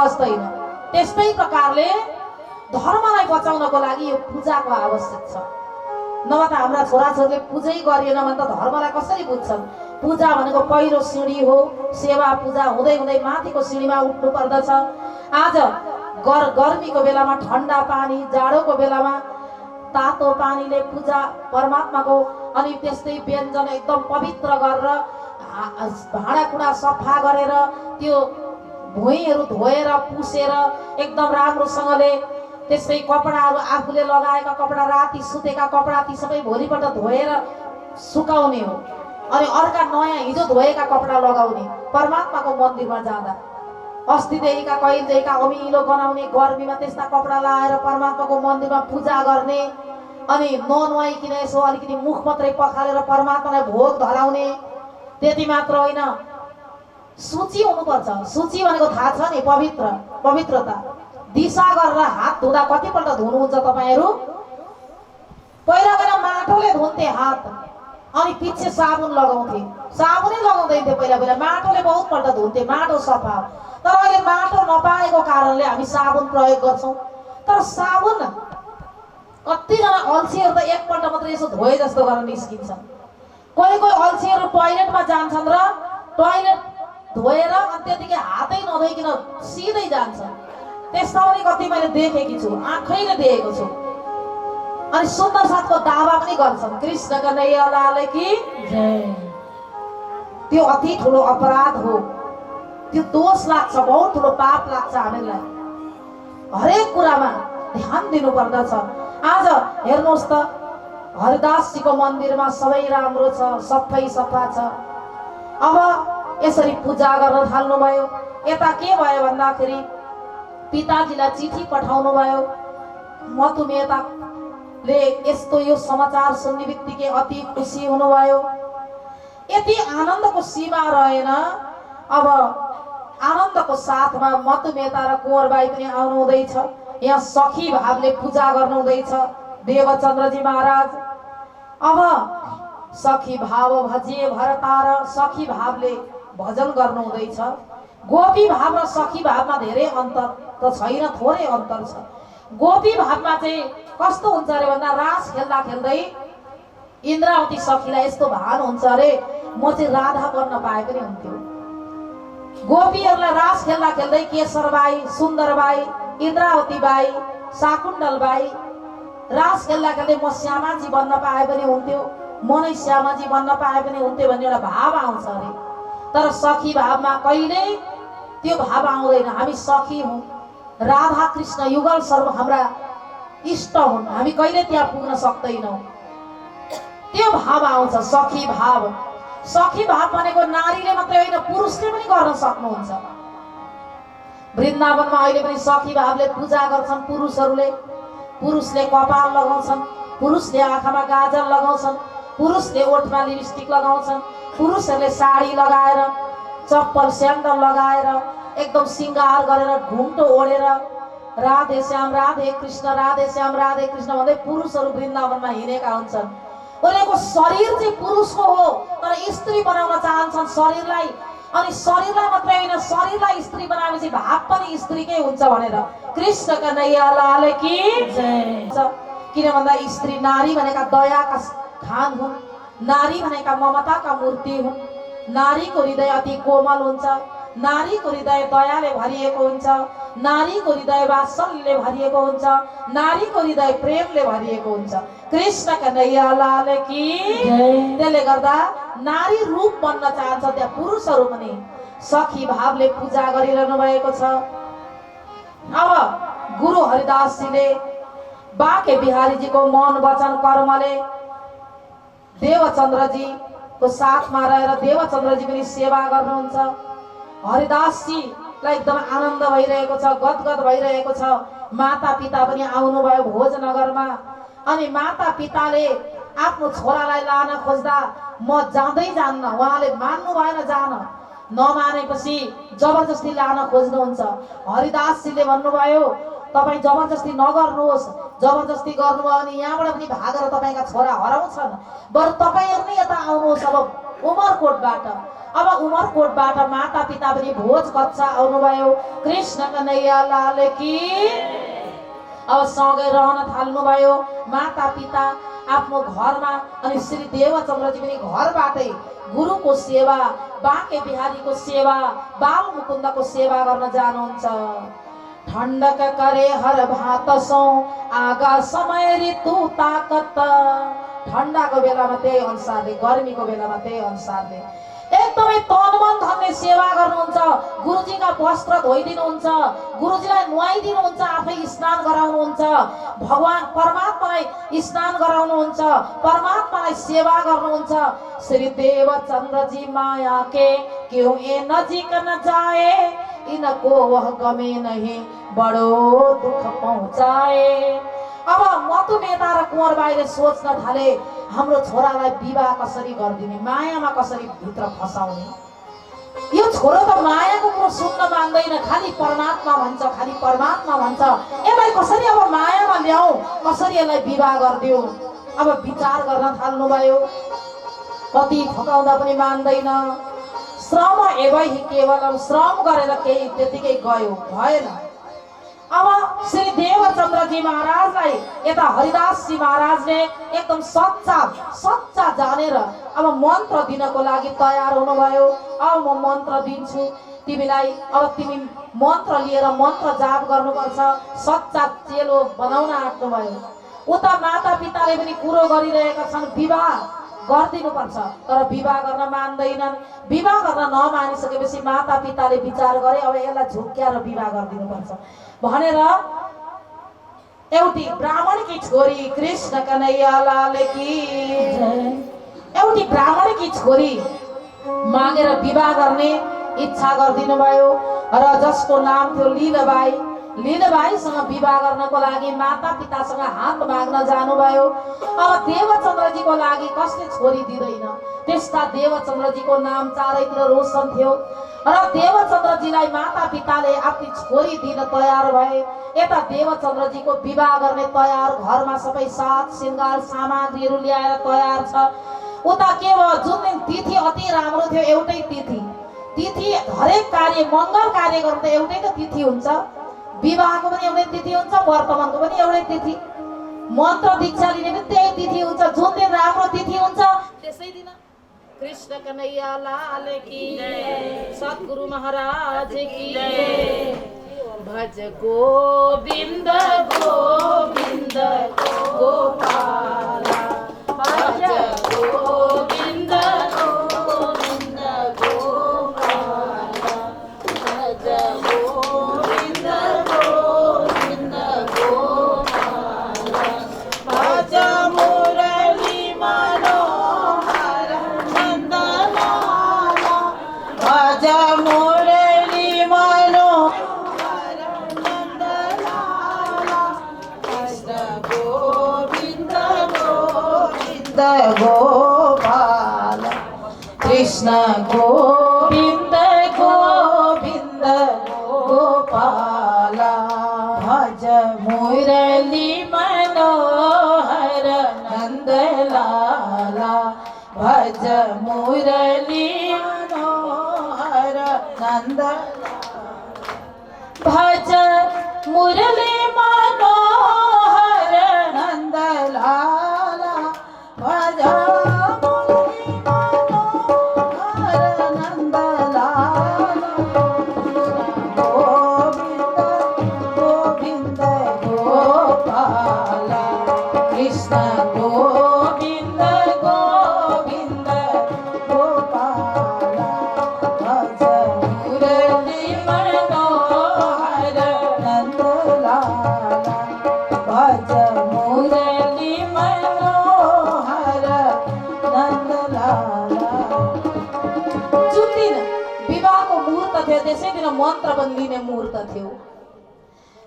बस्दैन। त्यस्तै प्रकारले धर्मलाई बचाउनको लागि यो पूजाको आवश्यक छ। नभए त हाम्रा छोराछोरीले पूजै गरिएन भने त धर्मलाई कसरी बुझ्छन्? पूजा भनेको पहिलो सिँढी हो। सेवा पूजा हुँदै हुँदै माथिको सिँढीमा उठ्नु पर्दछ। आज गर्मीको बेलामा ठन्डा पानी, जाडोको बेलामा तातो पानीले पूजा परमात्माको, अनि त्यस्तै व्यञ्जन एकदम पवित्र गरेर भाँडाकुँडा सफा गरेर त्यो भुइँहरू धोएर पुसेर एकदम राम्रोसँगले, त्यसै कपडाहरू आफूले लगाएका कपडा, राति सुतेका कपडा ती सबै भोलिपल्ट धोएर सुकाउने हो। अनि अर्का नयाँ हिजो धोएका कपडा लगाउने परमात्माको मन्दिरमा जाँदा। अस्तिदेखिका कहिलेदेखिका अमिलो गनाउने गर्मीमा त्यस्ता कपडा लगाएर परमात्माको मन्दिरमा पूजा गर्ने, अनि ननुहाइकन यसो अलिकति मुख मात्रै पखालेर परमात्मालाई भोग धराउने। त्यति मात्र होइन, शुचि हुनुपर्छ। शुचि भनेको थाहा छ नि, पवित्रता। दिशा गरेर हात धुँदा कतिपल्ट धुनुहुन्छ तपाईँहरू? पहिला माटोले धुन्थे हात, अनि पछि साबुन लगाउँथे। साबुनै लगाउँदैन थियो पहिला, माटोले बहुत पल्ट धुन्थे, माटो सफा। तर अहिले माटो नपाएको कारणले हामी साबुन प्रयोग गर्छौँ। तर साबुन कतिजना अल्छीहरू त एकपल्ट मात्रै यसो धोए जस्तो गरेर निस्किन्छन्। कोही अल्छीहरू टोयलेटमा जान्छन् र टोयलेट धोएर अनि त्यतिकै हातै नधोइकन सिधै जान्छन्। त्यस्ता पनि कति मैले देखेकी छु, आँखैले देखेको छु। अनि सुन्दर साथको दावा पनि गर्छन्, कृष्ण कन्हैया लाल की जय। त्यो अति ठुलो अपराध हो, त्यो दोष लाग्छ, बहुत ठुलो पाप लाग्छ। हामीलाई हरेक कुरामा ध्यान दिनु पर्दछ। आज हेर्नुहोस् त, हरिदासजीको मन्दिरमा सबै राम्रो छ, सबै सफा छ। अब यसरी पूजा गर्न थाल्नुभयो। यता के भयो भन्दाखेरि पिताजीलाई चिठी पठाउनु भयो। मधुमेहताले यस्तो यो समाचार सुन्ने बित्तिकै अति खुसी हुनुभयो। यति आनन्दको सीमा रहेन। अब आनन्दको साथमा मधुमेहता र कुँवरबाई पनि आउनु हुँदैछ। यहाँ सखी भावले पूजा गर्नु हुँदैछ देवचन्द्रजी महाराज। अब सखी भाव भजिए भरतार, सखी भावले भजन गर्नु हुँदैछ। गोपी भाव र सखी भावमा धेरै अन्तर त छैन, थोरै अन्तर छ। गोपी भावमा चाहिँ कस्तो हुन्छ अरे भन्दा, रास खेल्दा खेल्दै इन्द्रावती सखीलाई यस्तो भान हुन्छ अरे, म चाहिँ राधा बन्न पाए पनि हुन्थ्यो। गोपीहरूलाई रास खेल्दा खेल्दै केशरबाई, सुन्दरबाई, इन्द्रावतीबाई, शाकुन्तलबाई रास खेल्दा खेल्दै म श्यामाजी बन्न पाए पनि हुन्थ्यो, म नै श्यामाजी बन्न पाए पनि हुन्थ्यो भन्ने एउटा भाव आउँछ अरे। तर सखी भावमा कहिल्यै त्यो भाव आउँदैन। हामी सखी हौँ, राधा कृष्ण युगल सर्व हाम्रा इष्ट हुन्, हामी कहिले त्यहाँ पुग्न सक्दैनौँ। त्यो भाव आउँछ सखी भाव। सखी भाव भनेको नारीले मात्रै होइन, पुरुषले पनि गर्न सक्नुहुन्छ। वृन्दावनमा अहिले पनि सखी भावले पूजा गर्छन् पुरुषहरूले। पुरुषले कपाल लगाउँछन्, पुरुषले आँखामा गाजल लगाउँछन्, पुरुषले ओठमा लिपस्टिक लगाउँछन्, पुरुषहरूले साडी लगाएर, चप्पल स्यान्डल लगाएर, एकदम सिंगार गरेर, घुम्टो ओढेर राधे श्याम राधे कृष्ण, राधे श्याम राधे कृष्ण भन्दै पुरुषहरू वृन्दावनमा हिँडेका हुन्छन्। उनीहरूको शरीर चाहिँ पुरुषको हो, तर स्त्री बनाउन चाहन्छन् शरीरलाई। अनि शरीरलाई मात्रै होइन, शरीरलाई स्त्री बनाएपछि भाव पनि स्त्रीकै हुन्छ भनेर। कृष्ण कन्हैया लाल की जय। किन भन्दा स्त्री, नारी भनेका दयाका खान हुन्, नारी भनेका ममताका मूर्ति हुन्। नारीको हृदय अति कोमल हुन्छ, नारीको हृदय दयाले भरिएको हुन्छ, नारीको हृदय वात्सल्यले भरिएको हुन्छ, नारीको हृदय प्रेमले भरिएको हुन्छ। कृष्ण कन्हैया लाल की जय। त्यसले गर्दा नारी रूप बन्न चाहन्छ त्यहाँ पुरुषहरू पनि सखी भावले पूजा गरिरहनु भएको छ। अब गुरु हरिदासजीले बाके बिहारीजीको मन वचन कर्मले देवचन्द्रजीको साथमा रहेर देवचन्द्रजी पनि सेवा गर्नुहुन्छ। हरिदासजीलाई एकदम आनन्द भइरहेको छ, गदगद भइरहेको छ। माता पिता पनि आउनुभयो भोजनगरमा। अनि माता पिताले आफ्नो छोरालाई लान खोज्दा म जाँदै जान्न, उहाँले मान्नु भएन जान। नमानेपछि जबरजस्ती लान खोज्नुहुन्छ। हरिदासजीले भन्नुभयो तपाईँ जबरजस्ती नगर्नुहोस्, जबरजस्ती गर्नुभयो भने यहाँबाट पनि भागेर तपाईँका छोरा हराउँछन्, बरु तपाईँहरू नै यता आउनुहोस्। अब उमरकोटबाट। अब उमरकोटबाट माता पिता पनि भोज कक्षा आउनुभयो। कृष्ण कन्हैया लाल की। अब सँगै रहन थाल्नुभयो माता पिता आफ्नो घरमा। अनि श्री देवचन्द्रजी पनि घरबाटै गुरुको सेवा, बाँके बिहारीको सेवा, बाल मुकुन्दको सेवा गर्न जानुहुन्छ। ठण्डक करे हर भात सौ आगा समय ऋतु ताकत। ठण्डाको बेलामा त्यही अनुसारले, गर्मीको बेलामा त्यही अनुसारले एकदमै तन मन धनले सेवा गर्नुहुन्छ। गुरुजीका वस्त्र धोइदिनुहुन्छ, गुरुजीलाई नुहाइदिनुहुन्छ, आफै स्नान गराउनुहुन्छ, भगवान परमात्मालाई स्नान गराउनुहुन्छ, परमात्मालाई सेवा गर्नुहुन्छ। श्री देवचन्द्रजी माया के क्यों ये नजीक न जाए, इनको वह गमे नहीं बड़ो दुख पहुँचाए। अब मतुमेता र कुँवरबाईले सोच्न थाले हाम्रो छोरालाई विवाह कसरी गरिदिने, मायामा कसरी भित्र फसाउने। यो छोरो त मायाको कुरो सुन्न मान्दैन, खालि परमात्मा भन्छ, खालि परमात्मा भन्छ। यसलाई कसरी अब मायामा ल्याऊ, कसरी यसलाई विवाह गरिदिऊ। अब विचार गर्न थाल्नुभयो। कति फकाउँदा पनि मान्दैन। श्रम एवै केवलम, श्रम गरेर केही त्यतिकै गयो, भएन। अब श्री देवचन्द्रजी महाराजलाई यता हरिदासजी महाराजले एकदम सच्चा जानेर अब मन्त्र दिनको लागि तयार हुनुभयो। अब म मन्त्र दिन्छु तिमीलाई, अब तिमी मन्त्र लिएर मन्त्र जाप गर्नुपर्छ। सच्चा चेलो बनाउन आँट्नुभयो। उता माता पिताले पनि कुरो गरिरहेका छन्, विवाह गरिदिनुपर्छ, तर विवाह गर्न मान्दैनन्। विवाह गर्न नमानिसकेपछि माता पिताले विचार गरे अब यसलाई झुक्क्याएर विवाह गरिदिनुपर्छ भनेर एउटी ब्राह्मणकी छोरी, कृष्ण कन्हैया लाल की जय, एउटी ब्राह्मणकी छोरी मागेर विवाह गर्ने इच्छा गरिदिनु भयो र जसको नाम थियो लीलाबाई। लीलाबाईसँग विवाह गर्नको लागि माता पितासँग हात माग्न जानुभयो। अब देवचन्द्रजीको लागि कसले छोरी दिँदैन, त्यस्ता देवचन्द्रजीको नाम चारैतिर रोशन थियो र देवचन्द्रजीलाई माता पिताले आफ्नी छोरी दिन तयार भए। यता देवचन्द्रजीको विवाह गर्ने तयार, घरमा सबै साथ श्रृंगार सामग्रीहरू ल्याएर तयार छ। उता के भयो, जुन दिन तिथि अति राम्रो थियो, एउटै तिथि हरेक कार्य मङ्गल कार्य गर्नु त एउटै त तिथि हुन्छ, विवाहको पनि एउटै तिथि हुन्छ, वर्तमानको पनि एउटै तिथि, मन्त्र दीक्षा लिने पनि त्यही तिथि हुन्छ। जुन दिन राम्रो तिथि हुन्छ त्यसै दिन। कृष्ण कन्हैया लाल की जय, सद्गुरु महाराज की जय। भज गोविंद गोविंद गोपाला, भज गोविंद गोविंद गोपाला, भज गोविंद गोविंद गोपाला, भज मुरली मनोहर नंदलाला, भज मुरली मनोहर नंदलाला, कृष्ण गोविंद गोविंद गोपाला, कृष्ण गोविंद गोविंद गोपाला, भज मुरली मनोहर नंदलाला, भज मुरली मनोहर नंदलाला, भज मुरली मनोहर नंदलाला, भज मुरली मनोहर नंदलाला, गोविंद गोविंद गोपाला, कृष्ण गोविंद गोविंद गोपाला, भज मुरली मनोहर नंदलाला, भज मुरली मनोहर नंदलाला। जुन दिन विवाहको मुहूर्त थियो त्यसै दिन मन्त्र बन्दिने मुहूर्त थियो।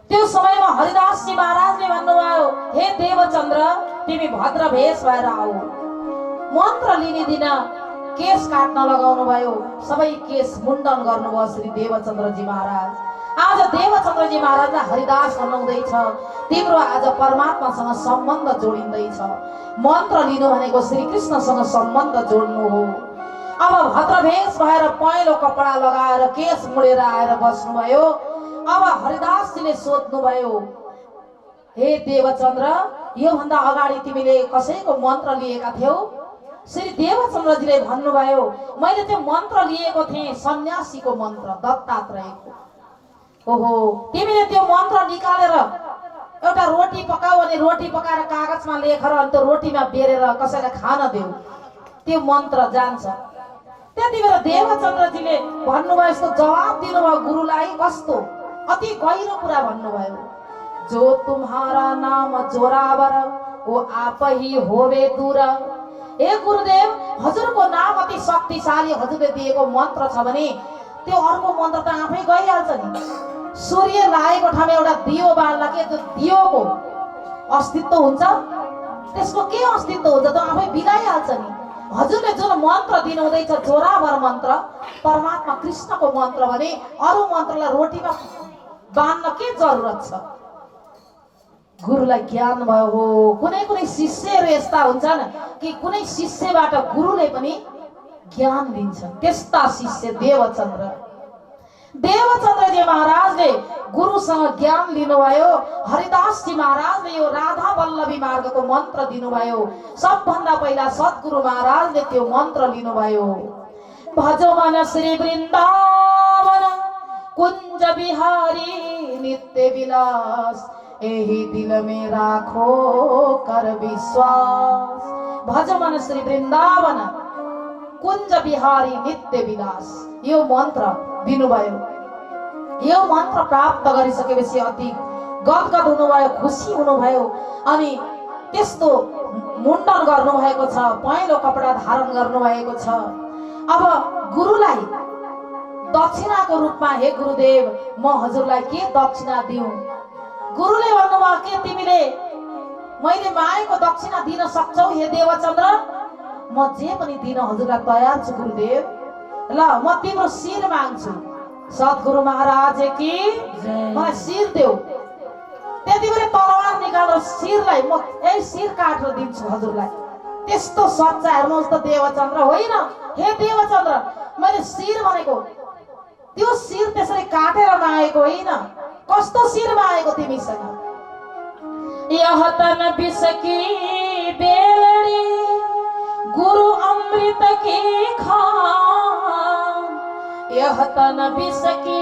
त्यो समयमा हरिदासजी महाराजले भन्नुभयो, हे देवचन्द्र तिमी भद्र भेष भएर आऊ। मन्त्र लिने दिन केश काट्न लगाउनु भयो, सबै केश मुण्डन गर्नुभयो श्री देवचन्द्रजी महाराज। आज देवचन्द्रजी महाराजलाई हरिदास बनाउँदैछ, तिम्रो आज परमात्मासँग सम्बन्ध जोडिँदैछ। मन्त्र लिनु भनेको श्री कृष्णसँग सम्बन्ध जोड्नु हो। अब भद्रभेष भएर पहेँलो कपडा लगाएर केश मुडेर आएर बस्नुभयो। अब हरिदासजीले सोध्नुभयो, हे देवचन्द्र, योभन्दा अगाडि तिमीले कसैको मन्त्र लिएका थियौ? श्री देवचन्द्रजीले भन्नुभयो, मैले त्यो मन्त्र लिएको थिएँ, सन्यासीको मन्त्र, दत्तात्रेयको। ओहो, तिमीले त्यो मन्त्र निकालेर एउटा रोटी पकाऊ अनि रोटी पकाएर कागजमा लेखेर अनि त्यो रोटीमा बेरेर कसैलाई खान देऊ, त्यो मन्त्र जान्छ। त्यति बेला देवचन्द्रजीले भन्नुभयो, यस्तो जवाब दिनुभयो गुरुलाई, कस्तो अति गहिरो कुरा भन्नुभयो। जो तुम्हारा नाम जोरावर वो आप ही होवे दूर। हे गुरुदेव, हजुरको नाम अति शक्तिशाली, हजुरले दिएको मन्त्र छ भने त्यो अर्को मन्त्र त आफै गइहाल्छ नि। सूर्य लागेको ठाउँमा एउटा दियो बाल्दा के त्यो दियोको अस्तित्व हुन्छ? त्यसको के अस्तित्व हुन्छ? त आफै बिलाइहाल्छ नि। हजुरले जुन मन्त्र दिनुहुँदैछ जोरावर मन्त्र, परमात्मा कृष्णको मन्त्र भने अरू मन्त्रलाई रोटीमा बाँध्न के जरुरत छ? गुरुलाई ज्ञान भयो। हो, कुनै कुनै शिष्यहरू यस्ता हुन्छन् कि कुनै शिष्यबाट गुरुले पनि ज्ञान दिन्छन्। त्यस्ता शिष्य देवचन्द्र। देवचन्द्रजी महाराजले गुरुसँग ज्ञान लिनुभयो। हरिदासजी महाराजले यो राधा वल्लभी मार्गको मन्त्र दिनुभयो। सबभन्दा पहिला सद्गुरु महाराजले त्यो मन्त्र लिनुभयो। भजो मन श्री वृन्दावन कुञ्ज बिहारी नित्य विलास, यही दिल में राखो कर विश्वास। भज मन श्री वृन्दावन कुञ्ज बिहारी नित्य विलास, यो मन्त्र दिनुभयो। यो मन्त्र प्राप्त गरिसकेपछि अति गदगद हुनुभयो, खुसी हुनुभयो। अनि त्यस्तो मुण्डन गर्नुभएको छ, पहेँलो कपडा धारण गर्नुभएको छ। अब गुरुलाई दक्षिणाको रूपमा, हे गुरुदेव, म हजुरलाई के दक्षिणा दिउँ? गुरुले भन्नुभयो, के तिमीले मैले मागेको दक्षिणा दिन सक्छौ? हे देवचन्द्र, म जे पनि दिन हजुरलाई तयार छु गुरुदेव। ल, म तिम्रो शिर माग्छु। सद्गुरु महाराज की मलाई शिर देऊ। त्यति बेला तलवार निकालेर शिरलाई म यही शिर काटेर दिन्छु हजुरलाई। त्यस्तो सच्चा हेर्नुहोस् त देवचन्द्र। होइन हे देवचन्द्र, मैले शिर भनेको त्यो शिर त्यसरी काटेर मागेको होइन। कस्तो शिर मागेको तिमीसँग? यह तन विष की बेलड़ी गुरु अमृत की खान, यह तन विष की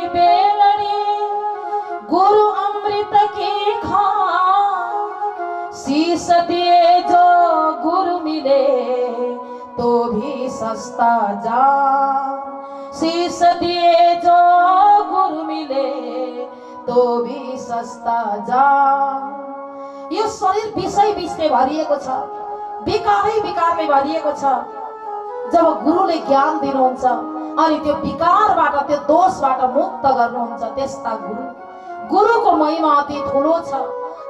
बेलड़ी गुरु अमृत की खान, शीश दिए जो गुरु मिले तो भी सस्ता जान, शीश दिए जो गुरु मिले तो भी सस्ता जान। यो शरीर विषय विषले भरिएको छ, विकारै विकारले भरिएको छ। जब गुरुले ज्ञान दिनुहुन्छ अनि त्यो विकारबाट, त्यो दोषबाट मुक्त गर्नुहुन्छ, त्यस्ता गुरुको महिमा अति ठुलो छ।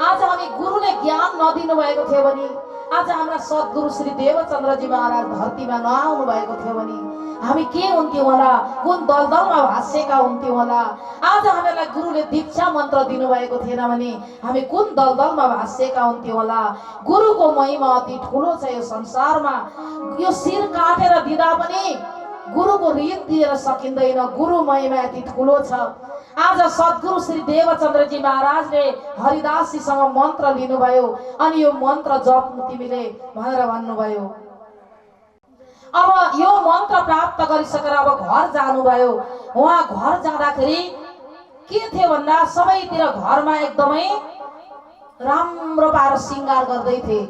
आज हामी गुरुले ज्ञान नदिनु भएको थियो भने, आज हाम्रा सद्गुरु श्री देवचन्द्रजी महाराज धरतीमा नआउनु भएको थियो भने हामी के हुन्थ्यौँ होला? कुन दलदलमा भाँसेका हुन्थ्यौँ होला? आज हामीलाई गुरुले दीक्षा मन्त्र दिनुभएको थिएन भने हामी कुन दलदलमा भाँसेका हुन्थ्यौँ होला? गुरुको महिमा अति ठुलो छ यो संसारमा। यो शिर काटेर दिँदा पनि गुरुको ऋण दिएर सकिँदैन। गुरु महिमा अति ठुलो छ। आज सद्गुरु श्री देवचन्द्रजी महाराजले हरिदासजीसँग मन्त्र लिनुभयो अनि यो मन्त्र जप्नु तिमीले भनेर भन्नुभयो। अब यो मन्त्र प्राप्त गरिसकेर अब घर जानुभयो। उहाँ घर जाँदाखेरि के थियो भन्दा सबैतिर घरमा एकदमै राम्रो पारेर सिंगार गर्दै थिए।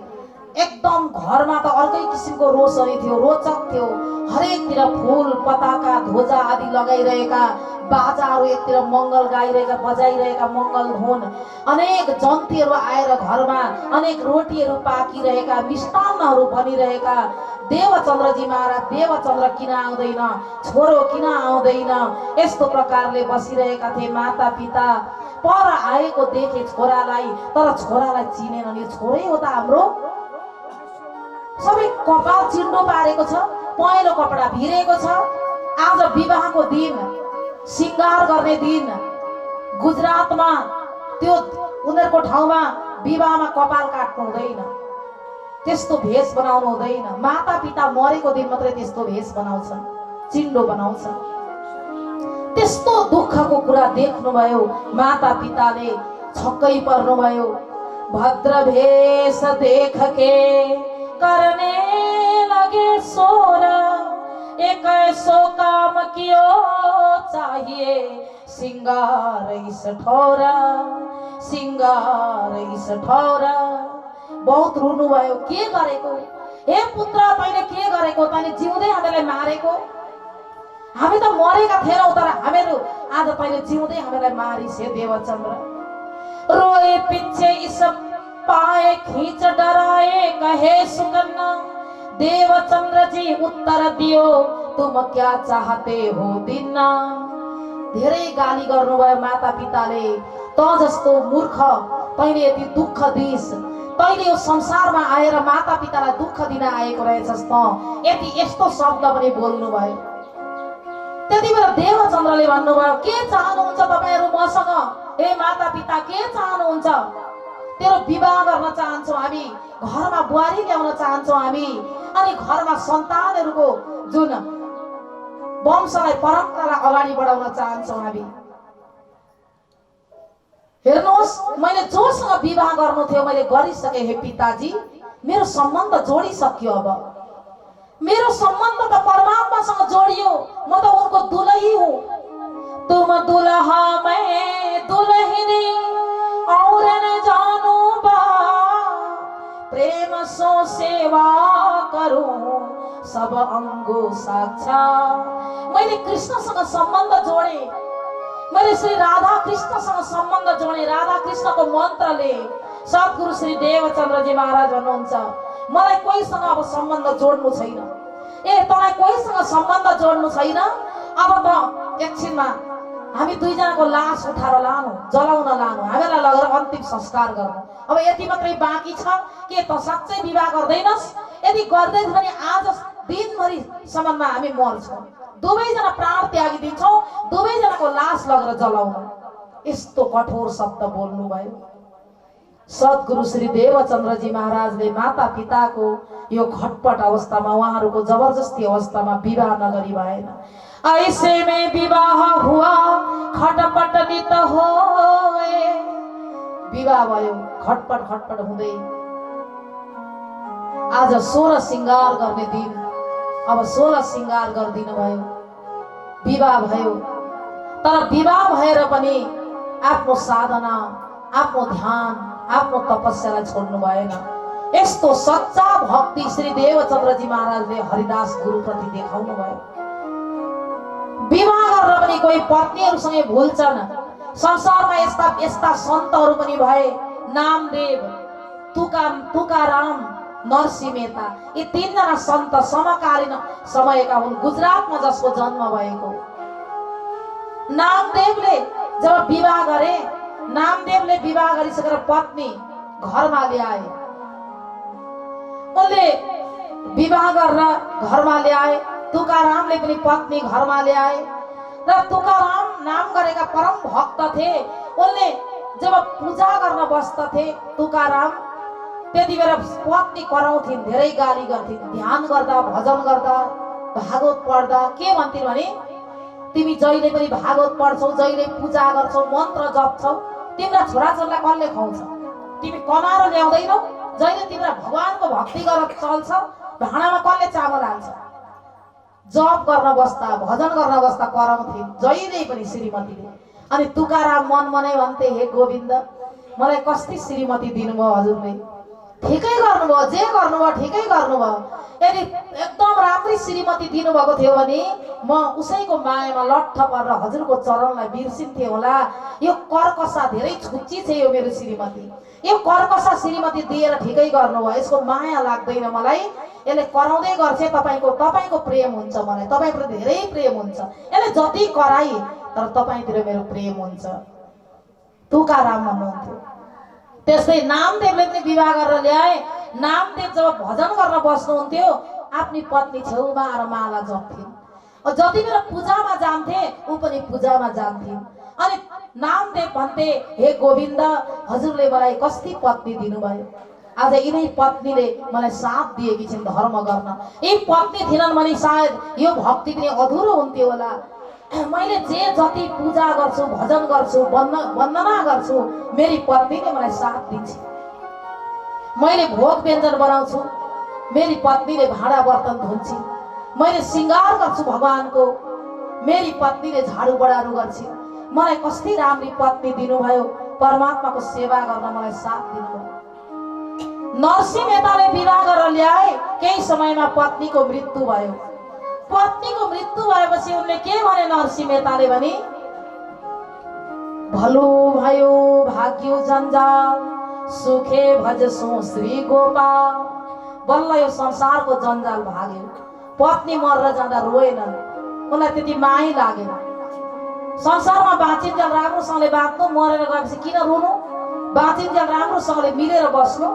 एकदम घरमा त अर्कै किसिमको रोशनी थियो, रोचक थियो। हरेकतिर फूल, पताका, ध्वजा आदि लगाइरहेका, बाजाहरू एकतिर मङ्गल गाइरहेका, बजाइरहेका मङ्गल धुन, अनेक जन्तीहरू आएर घरमा अनेक रोटीहरू पाकिरहेका, मिष्टान्नहरू बनिरहेका। देवचन्द्रजी महाराज, देवचन्द्र किन आउँदैन, छोरो किन आउँदैन, यस्तो प्रकारले बसिरहेका थिए। माता पिता पर आएको देखे छोरालाई, तर छोरालाई चिनेनन्। यो छोरै हो त हाम्रो। सबै कपाल चिन्डो पारेको छ, पहेँलो कपडा भिरेको छ। आज विवाहको दिन, सिंगार गर्ने दिन। गुजरातमा त्यो उनीहरूको ठाउँमा विवाहमा कपाल काट्नु हुँदैन। त्यस्तो भेष बनाउनु हुँदैन। माता पिता मरेको दिन मात्रै त्यस्तो भेष बनाउँछन्, चिन्डो बनाउँछन्। त्यस्तो दुःखको कुरा देख्नुभयो, माता पिताले छक्कै पर्नुभयो। भद्र भेष देख के करने लगे शोर, एक ऐसो काम कियो चाहिए सिंगार इस ठौरा, सिंगार इस ठौरा। बहुत रुनु भयो। के गरेको हे पुत्र, तैँले के गरेको? तैँले जिउँदै हामीलाई मारेको। हामी त मरेका थिएनौँ, तर हामीहरू आज तैँले जिउँदै हामीलाई मारिस हे देवचन्द्र। रोए पीछे इस पाए खींच डराए, कहे सुकन्ना देवचन्द्र जी उत्तर दियो, तुम क्या चाहते हो दिन्ना। धेरै गाली गर्नुभयो माता पिताले। त जस्तो मूर्ख, तैँले यति दुःख दिइस्, तैँले यो संसारमा आएर माता पितालाई दुःख दिन आएको रहेछस् त, यति यस्तो शब्द पनि बोल्नु भयो। त्यति बेला देवचन्द्रले भन्नुभयो, के चाहनुहुन्छ तपाईहरू मसँग? हे माता पिता, के चाहनुहुन्छ? तेरो विवाह गर्न चाहन्छौँ हामी, घरमा बुहारी ल्याउन चाहन्छौँ हामी, अनि घरमा सन्तानहरूको जुन वंशलाई परम्परालाई अगाडि बढाउन चाहन्छौँ हामी। हेर्नुहोस्, मैले जोसँग विवाह गर्नु थियो मैले गरिसके हे पिताजी। मेरो सम्बन्ध जोडिसक्यो। अब मेरो सम्बन्ध त परमात्मासँग जोडियो। म त उनको दुलही हुँ। तुम दुल्हा मैं दुल्हनी और न जानो बा, प्रेम सो सेवा करूं सब अंगो साक्षा। मैले कृष्णसँग सम्बन्ध जोडे, मैले श्री राधा कृष्णसँग सम्बन्ध जोडे। राधा कृष्णको मन्त्रले सद्गुरु श्री देवचन्द्रजी महाराज भन्नुहुन्छ, मलाई कोहीसँग अब सम्बन्ध जोड्नु छैन। ए तँलाई कोहीसँग सम्बन्ध जोड्नु छैन। अब त एकछिनमा हामी दुईजनाको लास उठाएर लानु, जलाउन लानु, हामीलाई लगेर अन्तिम संस्कार गर्नु। अब यति मात्रै बाँकी छ। के त साँच्चै विवाह गर्दैनस्? यदि गर्दैछ भने आज दिनभरि सम्ममा हामी मर्छौँ। दुवैजना प्राण त्यागिदिन्छौँ, दुवैजनाको लास लगेर जलाउनु। यस्तो कठोर शब्द बोल्नुभयो सद्गुरु श्री देवचन्द्रजी महाराजले। माता पिताको यो घटपट अवस्थामा, उहाँहरूको जबरजस्ती अवस्थामा विवाह नगरी भएन। ऐसे में विवाह हुआ खटपट नित होए। विवाह भयो, खटपट खटपट हुँदै आज 16 श्रृंगार गर्ने दिन। अब 16 श्रृंगार गरिदिनु भयो, विवाह भयो। तर विवाह भएर पनि आफ्नो साधना, आफ्नो ध्यान, आफ्नो तपस्यालाई छोड्नु भएन। यस्तो सच्चा भक्ति श्री देवचन्द्रजी महाराजले हरिदास गुरुप्रति देखाउनु भयो। विवाह गर्न पनि कोही पत्नीहरूसँगै भुल्छन्। संसारमा यस्ता यस्ता सन्तहरू पनि भए। नामदेव, तुकाराम, नरसिंह मेहता, यी तीनजना सन्त समकालीन समयका हुन्, गुजरातमा जसको जन्म भएको। नामदेवले जब विवाह गरे, नामदेवले विवाह गरिसकेर पत्नी घरमा ल्याए। उनले विवाह गरेर घरमा ल्याए। तुकारामले पनि पत्नी घरमा ल्याए। र तुकाराम नाम गरेका परम भक्त थे। उनले जब पूजा गर्न बस्दथे तुकाराम, त्यति बेला पत्नी कराउँथिन्, धेरै गाली गर्थिन्। ध्यान गर्दा, भजन गर्दा, भागवत पढ्दा के भन्थिन् भने, तिमी जहिले पनि भागवत पढ्छौ, जहिले पूजा गर्छौ, मन्त्र जप्छौ, तिम्रा छोराछोरीलाई कसले खुवाउँछ? तिमी कमाएर ल्याउँदैनौ, जहिले तिम्रा भगवानको भक्ति गरेर चल्छ, भाँडामा कसले चामल हाल्छ? जप गर्न बस्दा, भजन गर्न बस्दा कराउँथिन् जहिले पनि श्रीमतीले। अनि तुकाराम मन मनै भन्थे, हे गोविन्द, मलाई कस्ती श्रीमती दिनुभयो हजुरले, ठिकै गर्नुभयो, जे गर्नुभयो ठिकै गर्नुभयो। यदि एकदम राम्री श्रीमती दिनुभएको थियो भने म उसैको मायामा लट्ठ परेर हजुरको चरणलाई बिर्सिन्थे होला। यो कर्कसा धेरै छुच्ची छ यो मेरो श्रीमती, यो कर्कसा श्रीमती दिएर ठिकै गर्नुभयो। यसको माया लाग्दैन मलाई, यसले कराउँदै गर्छ। तपाईको प्रेम हुन्छ, मलाई तपाईप्रति धेरै प्रेम हुन्छ। यसले जति कराई तर तपाईतिर मेरो प्रेम हुन्छ। तुकाराम भन्नुहुन्थ्यो। त्यसै नामदेवले पनि विवाह गरेर ल्याए। नामदेव जब भजन गर्न बस्नुहुन्थ्यो, आफ्नी पत्नी छेउमा आएर माला जप्थिन्। जति बेला पूजामा जान्थे ऊ पनि पूजामा जान्थिन्। अनि नामदेव भन्थे, हे गोविन्द, हजुरले मलाई कस्ती पत्नी दिनुभयो, आज यिनै पत्नीले मलाई साथ दिएकी छिन् धर्म गर्न। यी पत्नी थिएनन् भने सायद यो भक्ति पनि अधुरो हुन्थ्यो होला। मैले जे जति पूजा गर्छु, भजन गर्छु, वन्दना गर्छु, मेरी पत्नीले मलाई साथ दिन्छ। मैले भोग व्यञ्जन बनाउँछु, मेरी पत्नीले भाँडा बर्तन धुन्छिन्। मैले श्रृंगार गर्छु भगवानको, मेरी पत्नीले झाडू बडारू गर्छिन्। मलाई कस्ती राम्री पत्नी दिनुभयो, परमात्माको सेवा गर्न मलाई साथ दिनुभयो। नरसिंह मेहताले विवाह गरेर ल्याए, केही समयमा पत्नीको मृत्यु भयो। पत्नीको मृत्यु भएपछि उनले के भने, नरसिंह मेहताले भने, भलो भयो भाग्यो जन्जाल, सुखे भजसो श्री गोपाल। बल्ल यो संसारको जन्जाल भाग्यो। पत्नी मरेर जाँदा रोएनन्, उनलाई त्यति माया लागेन। संसारमा बाँचिन्जेल राम्रोसँगले बाँच्नु, मरेर गएपछि किन रुनु, बाँचिन्जेल राम्रोसँगले मिलेर बस्नु।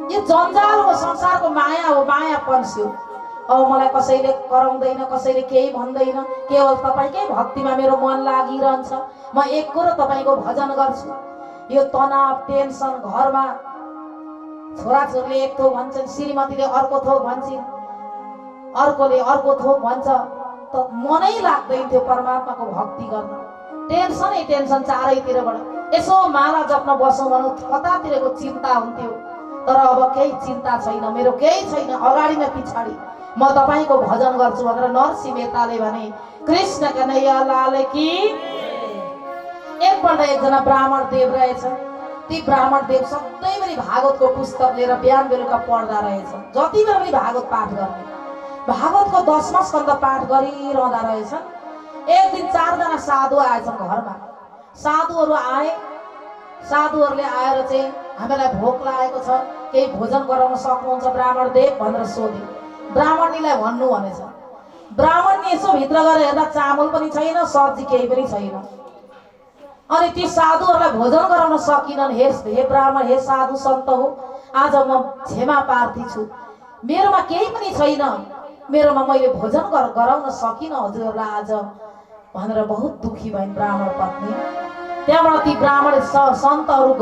यो जन्जालको संसारको माया हो, माया पन्स्यो। अब मलाई कसैले कराउँदैन, कसैले केही भन्दैन, केवल तपाईकै भक्तिमा मेरो मन लागिरहन्छ। म एक कुरो तपाईको भजन गर्छु। यो तनाव टेन्सन घरमा छोराछोरीले एक थोक भन्छन्, श्रीमतीले अर्को थोक भन्छन्, अर्कोले अर्को थोक भन्छ, त मनै लाग्दैन थियो परमात्माको भक्ति गर्न। टेन्सनै टेन्सन चारैतिरबाट। यसो माला जप्न बसौँ भनौँ कतातिरको चिन्ता हुन्थ्यो। तर अब केही चिन्ता छैन, मेरो केही छैन, अगाडि न पछाडि म तपाईको भजन गर्छु भनेर नरसिंह मेहताले भने। कृष्ण कन्हैया लाल की। एकपल्ट एकजना ब्राह्मण देव रहेछ। ती ब्राह्मण देव सधैँभरि भागवतको पुस्तक लिएर बिहान बेलुका पढ्दा रहेछन्। जति बेला पनि भागवत पाठ गर्ने, भागवतको 10वां स्कन्द पाठ गरिरहँदा रहेछन्। एक दिन 4 जना साधु आएछन् घरमा। साधुहरू आए, साधुहरूले आएर चाहिँ हामीलाई भोक लागेको छ, केही भोजन गराउन सक्नुहुन्छ ब्राह्मण देव भनेर सोधे। ब्राह्मणीलाई भन्नु भनेछ। ब्राह्मणले यसो भित्र गएर हेर्दा चामल पनि छैन, सब्जी केही पनि छैन। अनि ती साधुहरूलाई भोजन गराउन सकिनन्। हे ब्राह्मण, हे साधु सन्त हो, आज म क्षमा प्रार्थी छु, मेरोमा केही पनि छैन, मेरोमा मैले भोजन गराउन सकिनँ हजुरहरूलाई आज भनेर बहुत दुखी भइन् ब्राह्मण पत्नी। त्यहाँबाट ती ब्राह्मण सन्तहरू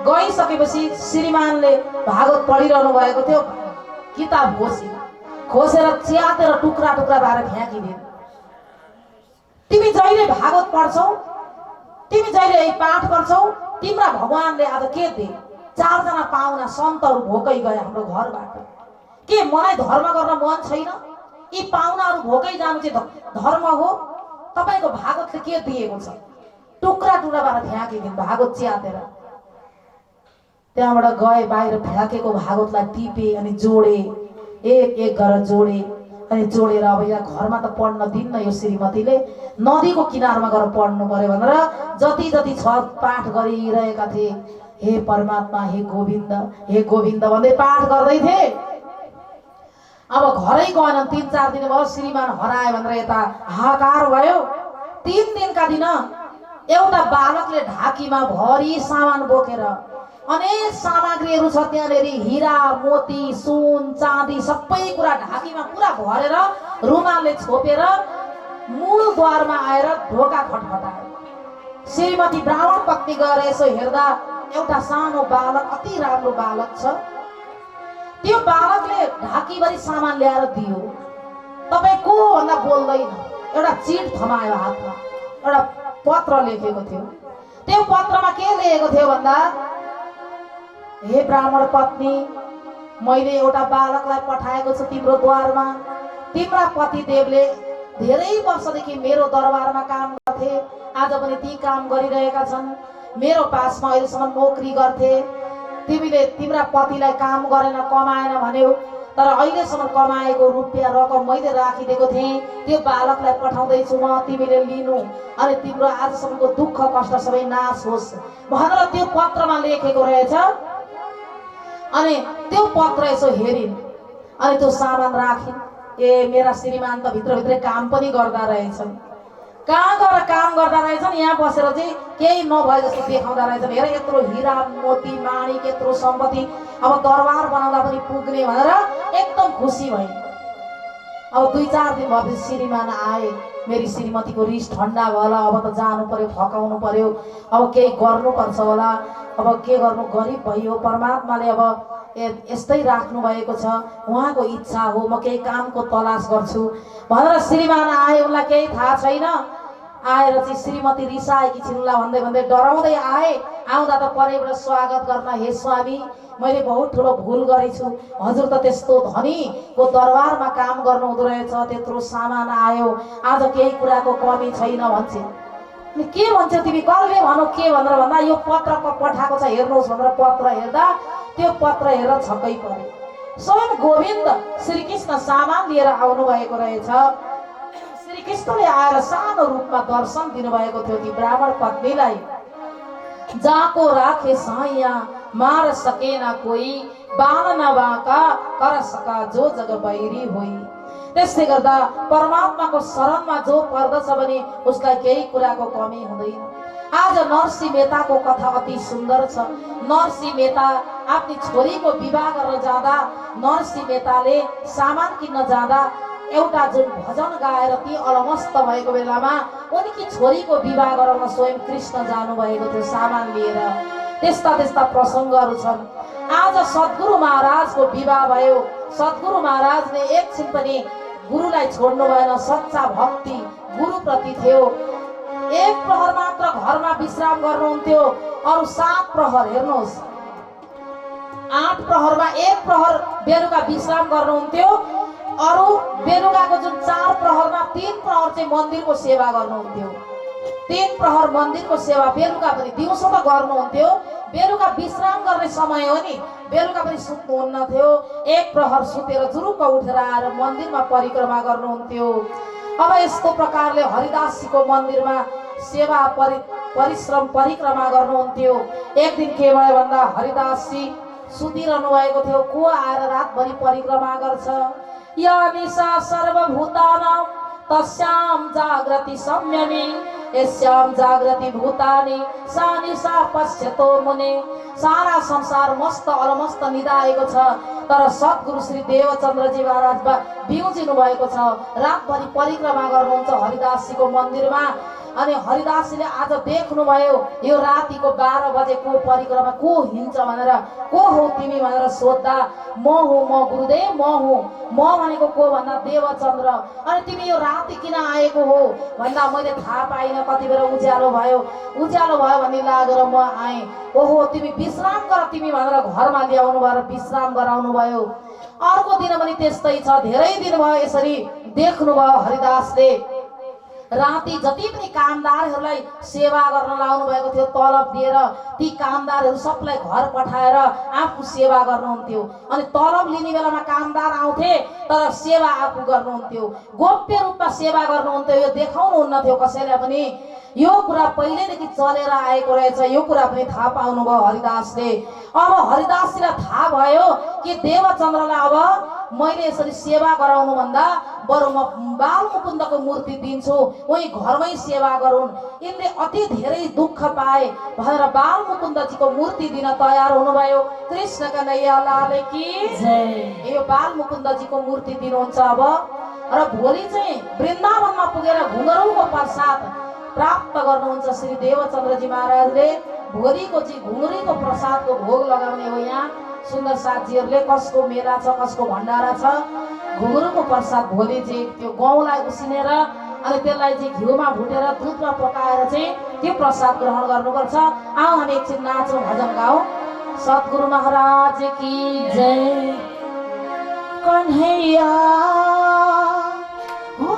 गइसकेपछि श्रीमानले भागवत पढिरहनु भएको थियो, किताब खोसेर च्यातेर टुक्रा टुक्रा पारेर फ्याँकिदिए। तिमी जहिले भागवत पढ्छौ, तिमी जहिले पाठ गर्छौ, तिम्रा भगवानले आज के दे? 4 जना पाहुना सन्तहरू भोकै गए हाम्रो घरबाट। के मलाई धर्म गर्न मन छैन? यी पाहुनाहरू भोकै जानु चाहिँ धर्म हो? तपाईको भागवतले के दिएको छ? टुक्रा टुक्रा पारेर फ्याँकिदिए भागवत च्यातेर। त्यहाँबाट गए बाहिर, फ्याँकेको भागवतलाई टिपे अनि जोडे, एक एक गरेर जोडे अनि जोडेर अब यहाँ घरमा त पढ्न दिन्न यो श्रीमतीले, नदीको किनारमा गएर पढ्नु पर्यो भनेर जति जति छ पाठ गरिरहेका थिए। हे परमात्मा, हे गोविन्द भन्दै पाठ गर्दै थिए। अब घरै गएनन्। 3-4 दिन भयो, श्रीमान हराए भनेर यता हाहाकार भयो। 3 दिनका दिन एउटा बालकले ढाकीमा भरी सामान बोकेर, अनेक सामग्रीहरू छ त्यहाँनेर, हिरा मोती सुन चाँदी सबै कुरा ढाकीमा पुरा भरेर रुमालले छोपेर मूल द्वारमा आएर ढोका खटखटाए। श्रीमती ब्राह्मण पत्नी गएर यसो हेर्दा एउटा सानो बालक, अति राम्रो बालक छ। त्यो बालकले ढाकीभरि सामान ल्याएर दियो। तपाईँ को भन्दा बोल्दैन, एउटा चिट थमायो हातमा, एउटा पत्र लेखेको थियो। त्यो पत्रमा के लेखेको थियो भन्दा, हे ब्राह्मण पत्नी, मैले एउटा बालकलाई पठाएको छु तिम्रो द्वारमा। तिम्रा पतिदेवले धेरै वर्षदेखि मेरो दरबारमा काम गर्थे, आज पनि ती काम गरिरहेका छन्। मेरो पासमा अहिलेसम्म नोकरी गर्थे। तिमीले तिम्रा पतिलाई काम गरेन, कमाएन भन्यौ, तर अहिलेसम्म कमाएको रुपियाँ रकम मैले राखिदिएको थिएँ, त्यो बालकलाई पठाउँदैछु म, तिमीले लिनु अनि तिम्रो आजसम्मको दुःख कष्ट सबै नाश होस् भनेर त्यो पत्रमा लेखेको रहेछ। अनि त्यो पत्र यसो हेरिन् अनि त्यो सामान राखिन्। ए मेरा श्रीमान त भित्रभित्रै काम पनि गर्दा रहेछन्, कहाँ गएर काम गर्दा रहेछन्, यहाँ बसेर चाहिँ केही नभए जस्तो देखाउँदा रहेछन्। हेर यत्रो हिरा मोती माणिक, यत्रो सम्पत्ति, अब दरबार बनाउँदा पनि पुग्ने भनेर एकदम खुसी भइन्। अब 2-4 दिन भएपछि श्रीमान आए। मेरी श्रीमतीको रिस ठन्डा भयो होला, अब त जानु पर्यो, फकाउनु पर्यो, अब केही गर्नुपर्छ होला, अब के गर्नु, गरिब भइयो, परमात्माले अब यस्तै राख्नु भएको छ, उहाँको इच्छा हो, म केही कामको तलास गर्छु भनेर श्रीमान आए। उनलाई केही थाहा छैन। आएर चाहिँ श्रीमती रिसाएकी छिन् उनलाई भन्दै भन्दै डराउँदै आए। आउँदा त परैबाट स्वागत गर्न, हे स्वामी मैले बहुत ठुलो भुल गरेछु, हजुर त त्यस्तो धनीको दरबारमा काम गर्नु हुँदो रहेछ, त्यत्रो सामान आयो, आज केही कुराको कमी छैन भन्छे। के भन्छौ तिमी, कसले भनौ के भनेर भन्दा यो पत्र पठाएको छ हेर्नुहोस् भनेर पत्र हेर्दा त्यो पत्र हेरेर छक्कै परे। स्वयं गोविन्द श्रीकृष्ण सामान लिएर आउनु भएको रहेछ। श्रीकृष्णले आएर सानो रूपमा दर्शन दिनुभएको थियो ती ब्राह्मण पत्नीलाई। जाको राखे साइया मार सकेन कोही, बाण नबाका कर सका जो जग बैरी होई। त्यसले गर्दा परमात्माको शरणमा जो पर्दछ भने उसलाई केही कुराको कमी हुँदैन। आज नरसिंह मेहताको कथा अति सुन्दर छ। नरसिंह मेहता आफ्नी छोरीको विवाह गर्न जाँदा, नरसिंह मेहताले सामान किन्न जाँदा एउटा जुन भजन गाएर ती अलमस्त भएको बेलामा उनकी छोरीको विवाह गराउन स्वयं कृष्ण जानुभएको थियो सामान लिएर। त्यस्ता त्यस्ता प्रसङ्गहरू छन्। आज सद्गुरु महाराजको विवाह भयो। सद्गुरु महाराजले एकछिन पनि गुरुलाई छोड्नु भएन। सच्चा भक्ति गुरुप्रति थियो। एक प्रहर मात्र घरमा विश्राम गर्नुहुन्थ्यो, अरू 7 प्रहर हेर्नुहोस्, 8 प्रहरमा 1 प्रहर बेलुका विश्राम गर्नुहुन्थ्यो, अरू बेलुकाको जुन 4 प्रहरमा 3 प्रहर चाहिँ मन्दिरको सेवा गर्नुहुन्थ्यो। 3 प्रहर मन्दिरको सेवा बेलुका पनि, दिउँसो त गर्नुहुन्थ्यो, बेलुका विश्राम गर्ने समय हो नि, बेलुका पनि सुत्नुहुन्न थियो। 1 प्रहर सुतेर जुरुक्क उठेर आएर मन्दिरमा परिक्रमा गर्नुहुन्थ्यो। अब यस्तो प्रकारले हरिदासजीको मन्दिरमा सेवा परिश्रम परिक्रमा गर्नुहुन्थ्यो। एक दिन के भयो भन्दा हरिदासजी सुतिरहनु भएको थियो। को आएर रातभरि परिक्रमा गर्छ। या निशा सर्वभूतानां तस्यां जागृति संयमी, यस्यां जागृति भूतानि सा निशा पश्यतो मुने। सारा संसार मस्त अलमस्त निदाएको छ, तर सद्गुरु श्री देवचन्द्रजी महाराज बिउजिनु भएको छ। रातभरि परिक्रमा गर्नुहुन्छ हरिदासजीको मन्दिरमा। अनि हरिदासजीले आज देख्नुभयो यो रातिको 12 बजेको परिक्रमा को हिँड्छ भनेर। को हो तिमी भनेर सोद्धा म हुँ, म गुरुदेव म हुँ। म भनेको को भन्दा देवचन्द्र। अनि तिमी यो राति किन आएको हो भन्दा मैले थाहा पाइनँ, कति बेर उज्यालो भयो भन्ने लागेर म आएँ। ओहो तिमी विश्राम गर तिमी भनेर घरमा ल्याउनु भयो र विश्राम गराउनु भयो। अर्को दिन पनि त्यस्तै छ। धेरै दिन भयो यसरी देख्नुभयो हरिदासले। राति जति पनि कामदारहरूलाई सेवा गर्न लाउनु भएको थियो तलब दिएर, ती कामदारहरू सबलाई घर पठाएर आफू सेवा गर्नुहुन्थ्यो। अनि तलब लिने बेलामा कामदार आउँथे तर सेवा आफू गर्नुहुन्थ्यो। गोप्य रूपमा सेवा गर्नुहुन्थ्यो। यो देखाउनुहुन्न थियो कसैलाई पनि। यो कुरा पहिलेदेखि चलेर आएको रहेछ। यो कुरा पनि थाहा पाउनुभयो हरिदासले। अब हरिदासजीलाई थाहा भयो कि देवचन्द्रलाई अब मैले यसरी सेवा गराउनु भन्दा बरु म बाल मुकुन्दको मूर्ति दिन्छु, उही घरमै सेवा गरून्। यिनले अति धेरै दुःख पाए भनेर बाल मुकुन्दजीको मूर्ति दिन तयार हुनुभयो। कृष्ण कन्हैया लाल की जय। यो बाल मुकुन्दजीको मूर्ति दिनुहुन्छ अब। र भोलि चाहिँ वृन्दावनमा पुगेर घुङ्गरुको प्रसाद प्राप्त गर्नुहुन्छ श्री देवचन्द्रजी महाराजले। भोलिको चाहिँ घुङ्गरीको प्रसादको भोग लगाउने हो। यहाँ सुन्दर साथीहरूले कसको मेला छ, कसको भण्डारा छ। घुङ्गरुको प्रसाद भोलि चाहिँ त्यो गहुँलाई उसिनेर अनि त्यसलाई चाहिँ घिउमा भुटेर दुधमा पकाएर चाहिँ त्यो प्रसाद ग्रहण गर्नुपर्छ। आऊ हामी एकछिन नाचौँ, भजन गाउँ। सद्गुरु महाराज की जय। कन्हैया हो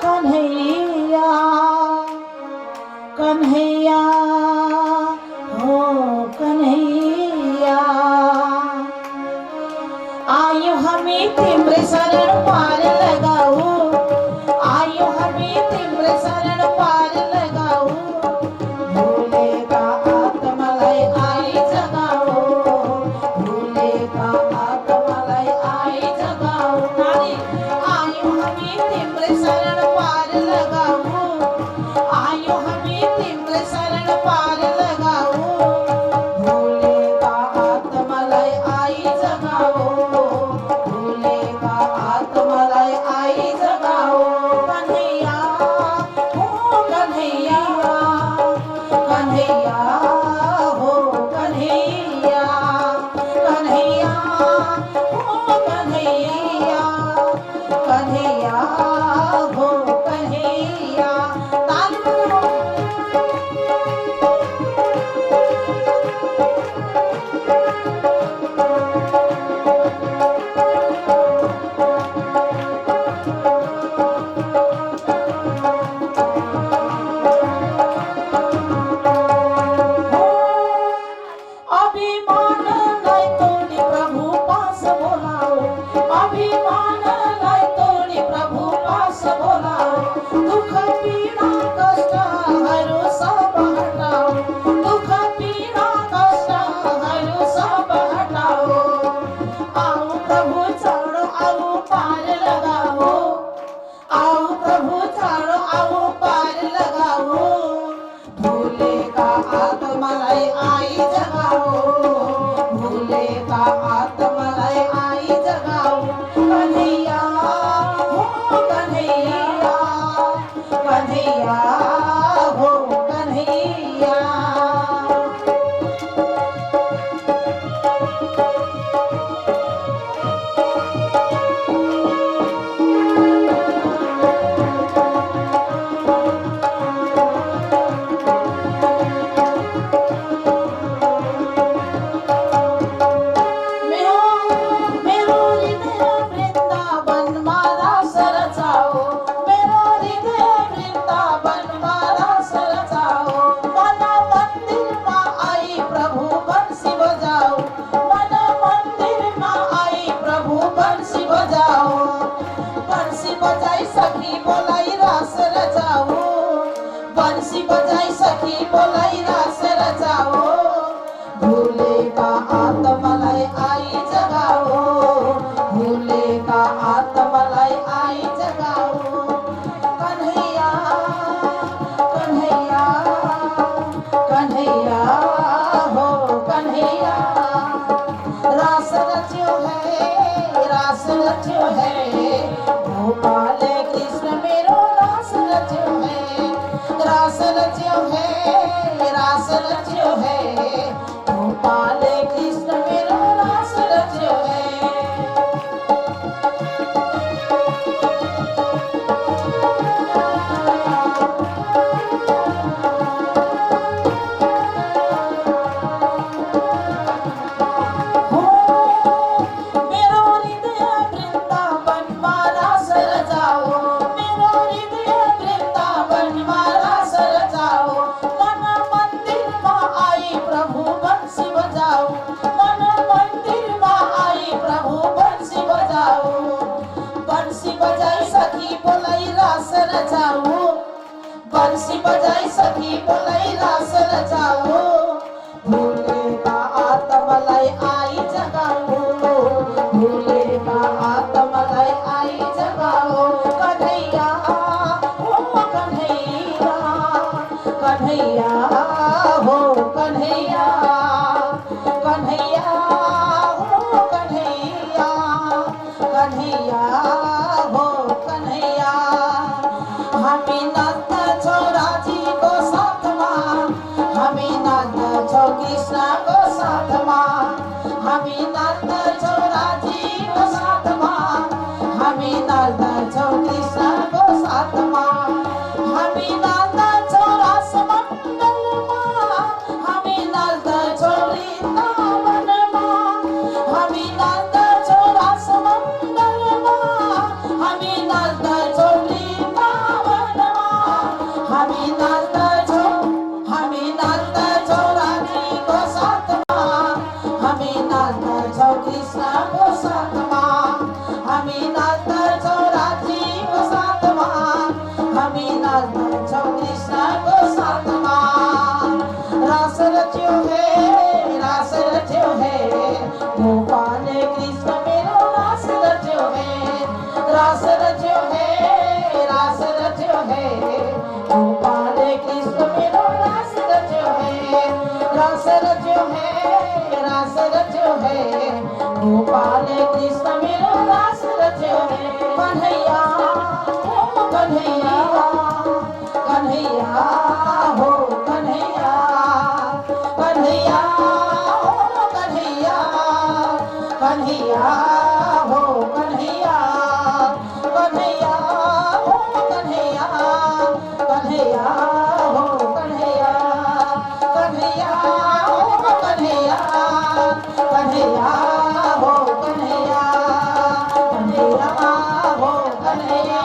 कन्हैया, कन्हैया हो कन्हैया, आयु हमें तिम्रे शरण पार लगाओ, आयु हमें तिम्रे शरण पार लगाओ। भोले का आत्मलय आई जगाओ, भोले का आत्मलय आई जगाओ। आयु हमें तिम्रे शरण पार लगाओ, आयु हमें तिम्रे शरण पार मलाई आई जगाओ, भूलेका आत्मालाई आई जगाओ। कन्हैया हो कन्हैया, कन्हैया हो कन्हैया। बंसी बजाई सखी बोलाई रास रचाओ, भूलेका आत्मालाई आई जगाओ, भूलेका आत्मालाई आई जगाओ। कन्हैया कन्हैया, कन्हैया हो कन्हैया। रास रच्यो है गोपाल कृष्ण मेरो रास रच्यो है, रास रच्यो है गोपाल कृष्ण मेरो रास रच्यो है। बंसी बजाई सखी बोलाई रास रचाओ, भूलेका आत्मालाई आई जगाओ, भूलेका आत्मालाई आई जगाओ। कन्हैया हो कन्हैया, कन्हैया हो कन्हैया, कन्हैया हो कन्हैया, कन्हैया हो कन्हैया। हमी नंद छोराजी को साथ मां, हमी नंद छो कृष्ण को साथ मां, हमी नंद छोराजी को साथ मां, हमी नंद छो कृष्ण को साथ मां, हमी नंद छो रस मंडल मां, हमी नंद छो वृंदावन मां, हमी नंद छो रस मंडल मां, हमी नंद छो वृंदावन मां, हमी नंद छो रानी को साथ मां, हमी नंद छो कृष्ण को साथ मां, हमी नंद छो राजी को साथ मां, हमी नंद छो कृष्ण को साथ मां। रास रच्यो है गोपाल कृष्ण मेरो रास रच्यो है, रास रच्यो है गोपाल कृष्ण मेरो रास रच्यो है, रास रच्यो है गोपाल कृष्ण मेरो रास रच्यो है। कन्हैया हो कन्हैया, कन्हैया हो कन्हैया, कन्हैया हो कन्हैया, कन्हैया हो कन्हैया, कन्हैया हो कन्हैया, कन्हैया हो कन्हैया, कन्हैया हो कन्हैया, कन्हैया हो कन्हैया, कन्हैया हो कन्हैया।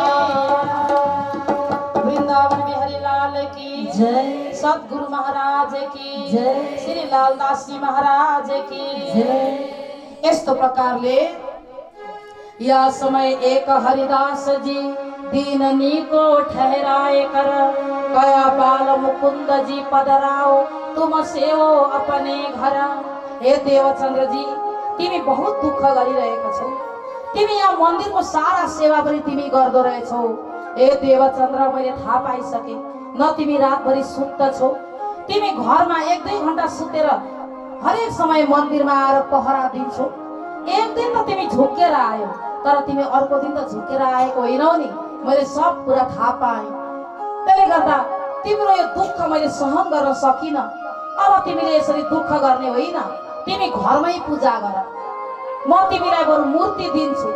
वृंदावन बिहारी लाल की जय, सतगुरु महाराज की जय, श्री लालदास जी महाराज की जय। यस्तो प्रकारले या समय एक हरिदास जी दीननी को ठहराए कर, कया बाल मुकुंद जी पधराओ तुम सेवो अपने घर। हे देवचंद्र जी, तिमी बहुत दुःख गरिरहेका छौ, तिमी यहाँ मन्दिरको सारा सेवा पनि तिमी गर्दो रहेछौ। हे देवचंद्र, मैले थाहा पाइसके, न तिमी रातभरि सुत्दछौ तिमी घरमा 1-2 घण्टा सुतेर हरेक समय मन्दिरमा आएर पहरा दिन्छौ। एक दिन त तिमी झुकेर आयो, तर तिमी अर्को दिन त झुकेर आएको होइनौ नि। मैले सब कुरा थाहा पाएँ। त्यसले गर्दा तिम्रो यो दुःख मैले सहन गर्न सकिन। अब तिमीले यसरी दुःख गर्ने होइन, तिमी घरमै पूजा गर। म तिमीलाई बरु मूर्ति दिन्छु।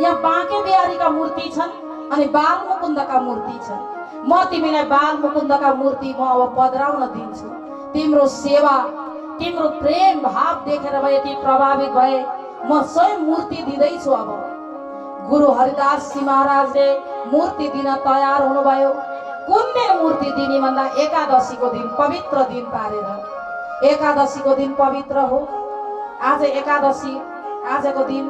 यहाँ बाँके बिहारीका मूर्ति छन् अनि बाल मुकुन्दका मूर्ति छन्। म तिमीलाई बाल मुकुन्दका मूर्ति म अब पधराउन दिन्छु। तिम्रो सेवा, तिम्रो प्रेम भाव देखेर म यति प्रभावित भए, म स्वयं मूर्ति दिँदैछु। अब गुरु हरिदास जी महाराजले मूर्ति दिन तयार हुनुभयो। कुन दिन मूर्ति दिने भन्दा एकादशीको दिन, पवित्र दिन पारेर। एकादशीको दिन पवित्र हो। आज एकादशी, आजको दिन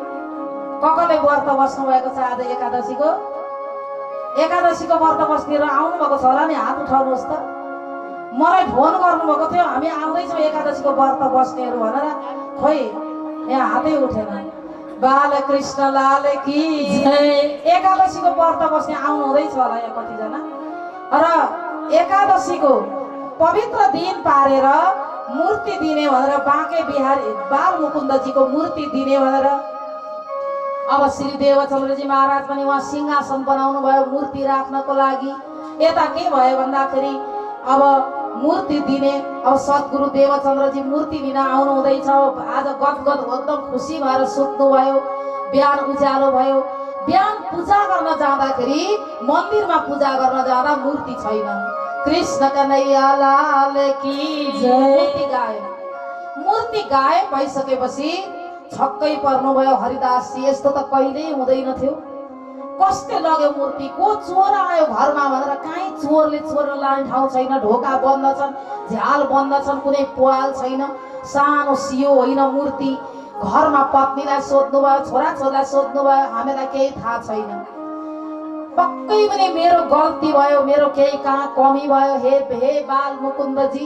कसले व्रत बस्नु भएको छ? आज एकादशीको व्रत बस्नेर आउनु भएको छ होला नि? हात उठाउनुहोस् त। मलाई फोन गर्नुभएको थियो, हामी आउँदैछौँ एकादशीको व्रत बस्नेहरू भनेर। खोइ यहाँ हातै उठेन। बालकृष्ण लाल की जय। एकादशीको व्रत बस्ने आउनु हुँदैछ होला यहाँ कतिजना। र एकादशीको पवित्र दिन पारेर मूर्ति दिने भनेर बाँके बिहारी बाल मुकुन्दजीको मूर्ति दिने भनेर अब श्री देवचन्द्रजी महाराज पनि उहाँ सिंहासन बनाउनु भयो मूर्ति राख्नको लागि। यता के भयो भन्दाखेरि अब मूर्ति दिने, अब सद्गुरु देवचन्द्रजी मूर्ति लिन आउनु हुँदैछ। आज गदगद एकदम खुसी भएर सुत्नु भयो। बिहान उज्यालो भयो। बिहान पूजा गर्न जाँदाखेरि, मन्दिरमा पूजा गर्न जाँदा मूर्ति छैन। कृष्ण कन्हैया लाल की जय। मूर्ति गायब भइसकेपछि छक्कै पर्नुभयो हरिदासजी। यस्तो त कहिल्यै हुँदैन थियो। कसले लग्यो मूर्ति? को चोर आयो घरमा भनेर? कहीँ चोरले चोर लाने ठाउँ छैन। ढोका बन्द छन्, झ्याल बन्द छन्, कुनै पाल छैन। सानो सियो होइन मूर्ति। घरमा पत्नीलाई सोध्नु भयो, छोराछोरीलाई सोध्नु भयो, हामीलाई केही थाहा छैन। पक्कै पनि मेरो गल्ती भयो, मेरो केही कहाँ कमी भयो। हे बाल मुकुन्दजी,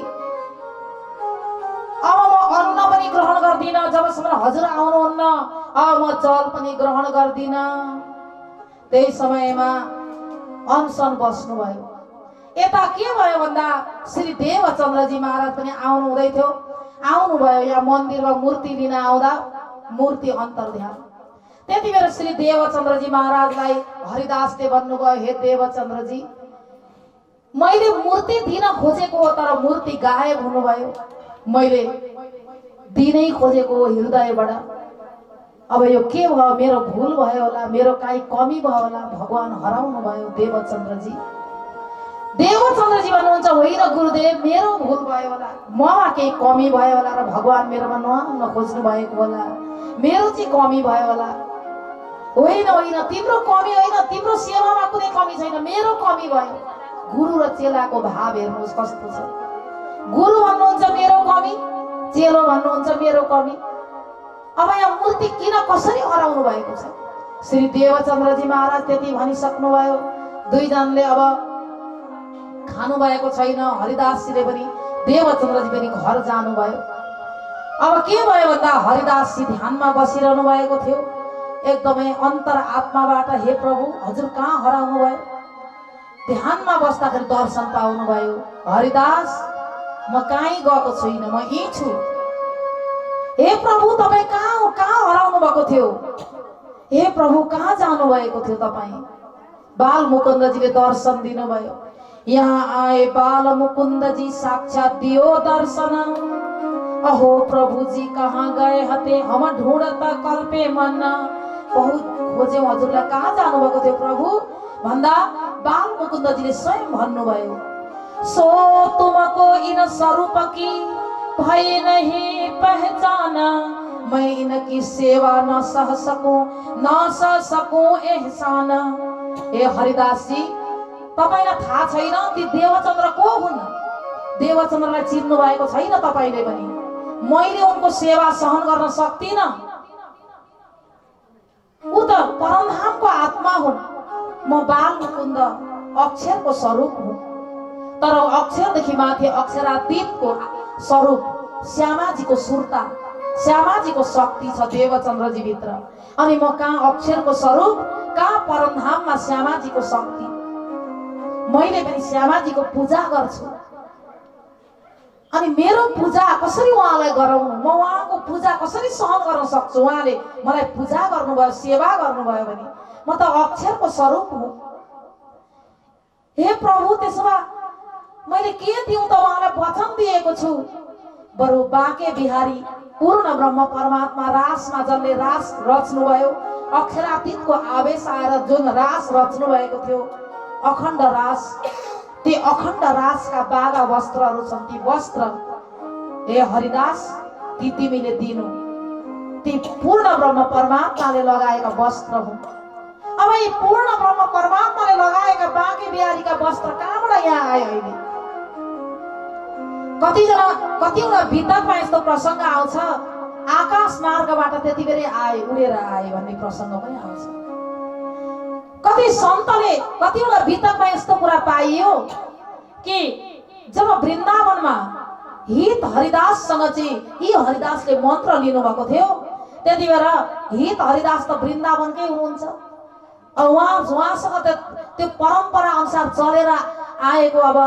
अब म अन्न पनि ग्रहण गर्दिन जबसम्म हजुर आउनुहुन्न। अब म जल पनि ग्रहण गर्दिन। त्यही समयमा अनसन बस्नुभयो। यता के भयो भन्दा श्री देवचन्द्रजी महाराज पनि आउनु हुँदै थियो। आउनुभयो यहाँ मन्दिरमा मूर्ति लिन आउँदा मूर्ति अन्तर्ध्यान। त्यति बेला श्री देवचन्द्रजी महाराजलाई हरिदासले भन्नुभयो, हे देवचन्द्रजी, मैले मूर्ति दिन खोजेको हो तर मूर्ति गायब हुनुभयो। मैले दिनै खोजेको हो हृदयबाट। अब यो के भयो? मेरो भूल भयो होला, मेरो काहीँ कमी भयो होला। भगवान हराउनु भयो देवचन्द्रजी। देवचन्द्रजी भन्नुहुन्छ, होइन गुरुदेव, मेरो भूल भयो होला, ममा केही कमी भयो होला र भगवान मेरोमा नआउन खोज्नु भएको होला। मेरो चाहिँ कमी भयो होला। होइन होइन, तिम्रो कमी होइन, तिम्रो सेवामा कुनै कमी छैन, मेरो कमी भयो। गुरु र चेलाको भाव हेर्नुहोस् कस्तो छ। गुरु भन्नुहुन्छ मेरो कमी, चेलो भन्नुहुन्छ मेरो कमी। अब यहाँ मूर्ति किन कसरी हराउनु भएको छ? श्री देवचन्द्रजी महाराज त्यति भनिसक्नुभयो। दुईजनाले अब खानु भएको छैन। हरिदासजीले पनि देवचन्द्रजी पनि घर जानुभयो। अब के भयो भन्दा हरिदासजी ध्यानमा बसिरहनु भएको थियो। एकदमै अन्तर आत्माबाट, हे प्रभु हजुर कहाँ हराउनु भयो? ध्यानमा बस्दाखेरि दर्शन पाउनु भयो। हरिदास, म कहीँ गएको छुइनँ, म यहीँ छु। हे प्रभु, तपाईँ कहाँ हराउनु भएको थियो? हे प्रभु, कहाँ जानु भएको थियो तपाईँ? बाल मुकुन्दजीले दर्शन दिनुभयो। यहाँ आए बाल मुकुन्दजी साक्षात दियो दर्शन। अहो प्रभु जी कहाँ गए हते, हम ढूंढता कल्पे मन। बहुत खोज्यौं हजुरलाई, कहाँ जानु भएको थियो प्रभु भन्दा बाल मुकुन्दजीले स्वयं भन्नुभयो, सो तुमको इन स्वरूप की भय नहीं पहचाना, मैं इनकी सेवा न सह सकूं एहसान। ए हरिदास जी, तपाईलाई थाहा छैन ती देवचन्द्र को हुन्? देवचन्द्रलाई चिन्नु भएको छैन तपाईले पनि? मैले उनको सेवा सहन गर्न सक्दिन। उ त परमधामको आत्मा हुन्। म बाल मुकुन्द अक्षरको स्वरूप हुँ। तर अक्षरदेखि माथि अक्षरातीतको स्वरूप श्यामाजीको सुरता, श्यामाजीको शक्ति छ देवचन्द्रजी भित्र। अनि म कहाँ अक्षरको स्वरूप, कहाँ परमधाममा श्यामाजीको शक्ति। मैले पनि श्यामाजीको पूजा गर्छु। अनि मेरो पूजा कसरी उहाँलाई गराउनु, म उहाँको पूजा कसरी सहन गर्न सक्छु। उहाँले मलाई पूजा गर्नुभयो, सेवा गर्नुभयो भने म त अक्षरको स्वरूप हुँ। हे प्रभु, त्यसो भए मैले के दिउँ त उहाँलाई वचन दिएको छु। बरु बाँके बिहारी पूर्ण ब्रह्म परमात्मा रासमा जसले रास रच्नुभयो, अक्षरातीतको आवेश आएर जुन रास रच्नु भएको थियो, अखण्ड रास, ती अखण्ड रासका बागा वस्त्रहरू छन्। ती वस्त्र हे हरिदास ती तिमीले दिनु, ती पूर्ण ब्रह्म परमात्माले लगाएका वस्त्र हुन्। अब यी पूर्ण ब्रह्म परमात्माले लगाएका बाँके बिहारीका वस्त्र कहाँबाट यहाँ आयो अहिले? कतिवटा वितकमा यस्तो प्रसङ्ग आउँछ, आकाश मार्गबाट त्यति बेरै आए, उडेर आए भन्ने प्रसङ्ग पनि आउँछ। कति सन्तले कतिवटा वितकमा यस्तो कुरा पाइयो कि जब वृन्दावनमा हित हरिदाससँग चाहिँ यी हरिदासले मन्त्र लिनुभएको थियो, त्यति बेला हित हरिदास त वृन्दावनकै हुनुहुन्छ। उहाँसँग त त्यो परम्परा अनुसार चलेर आएको अब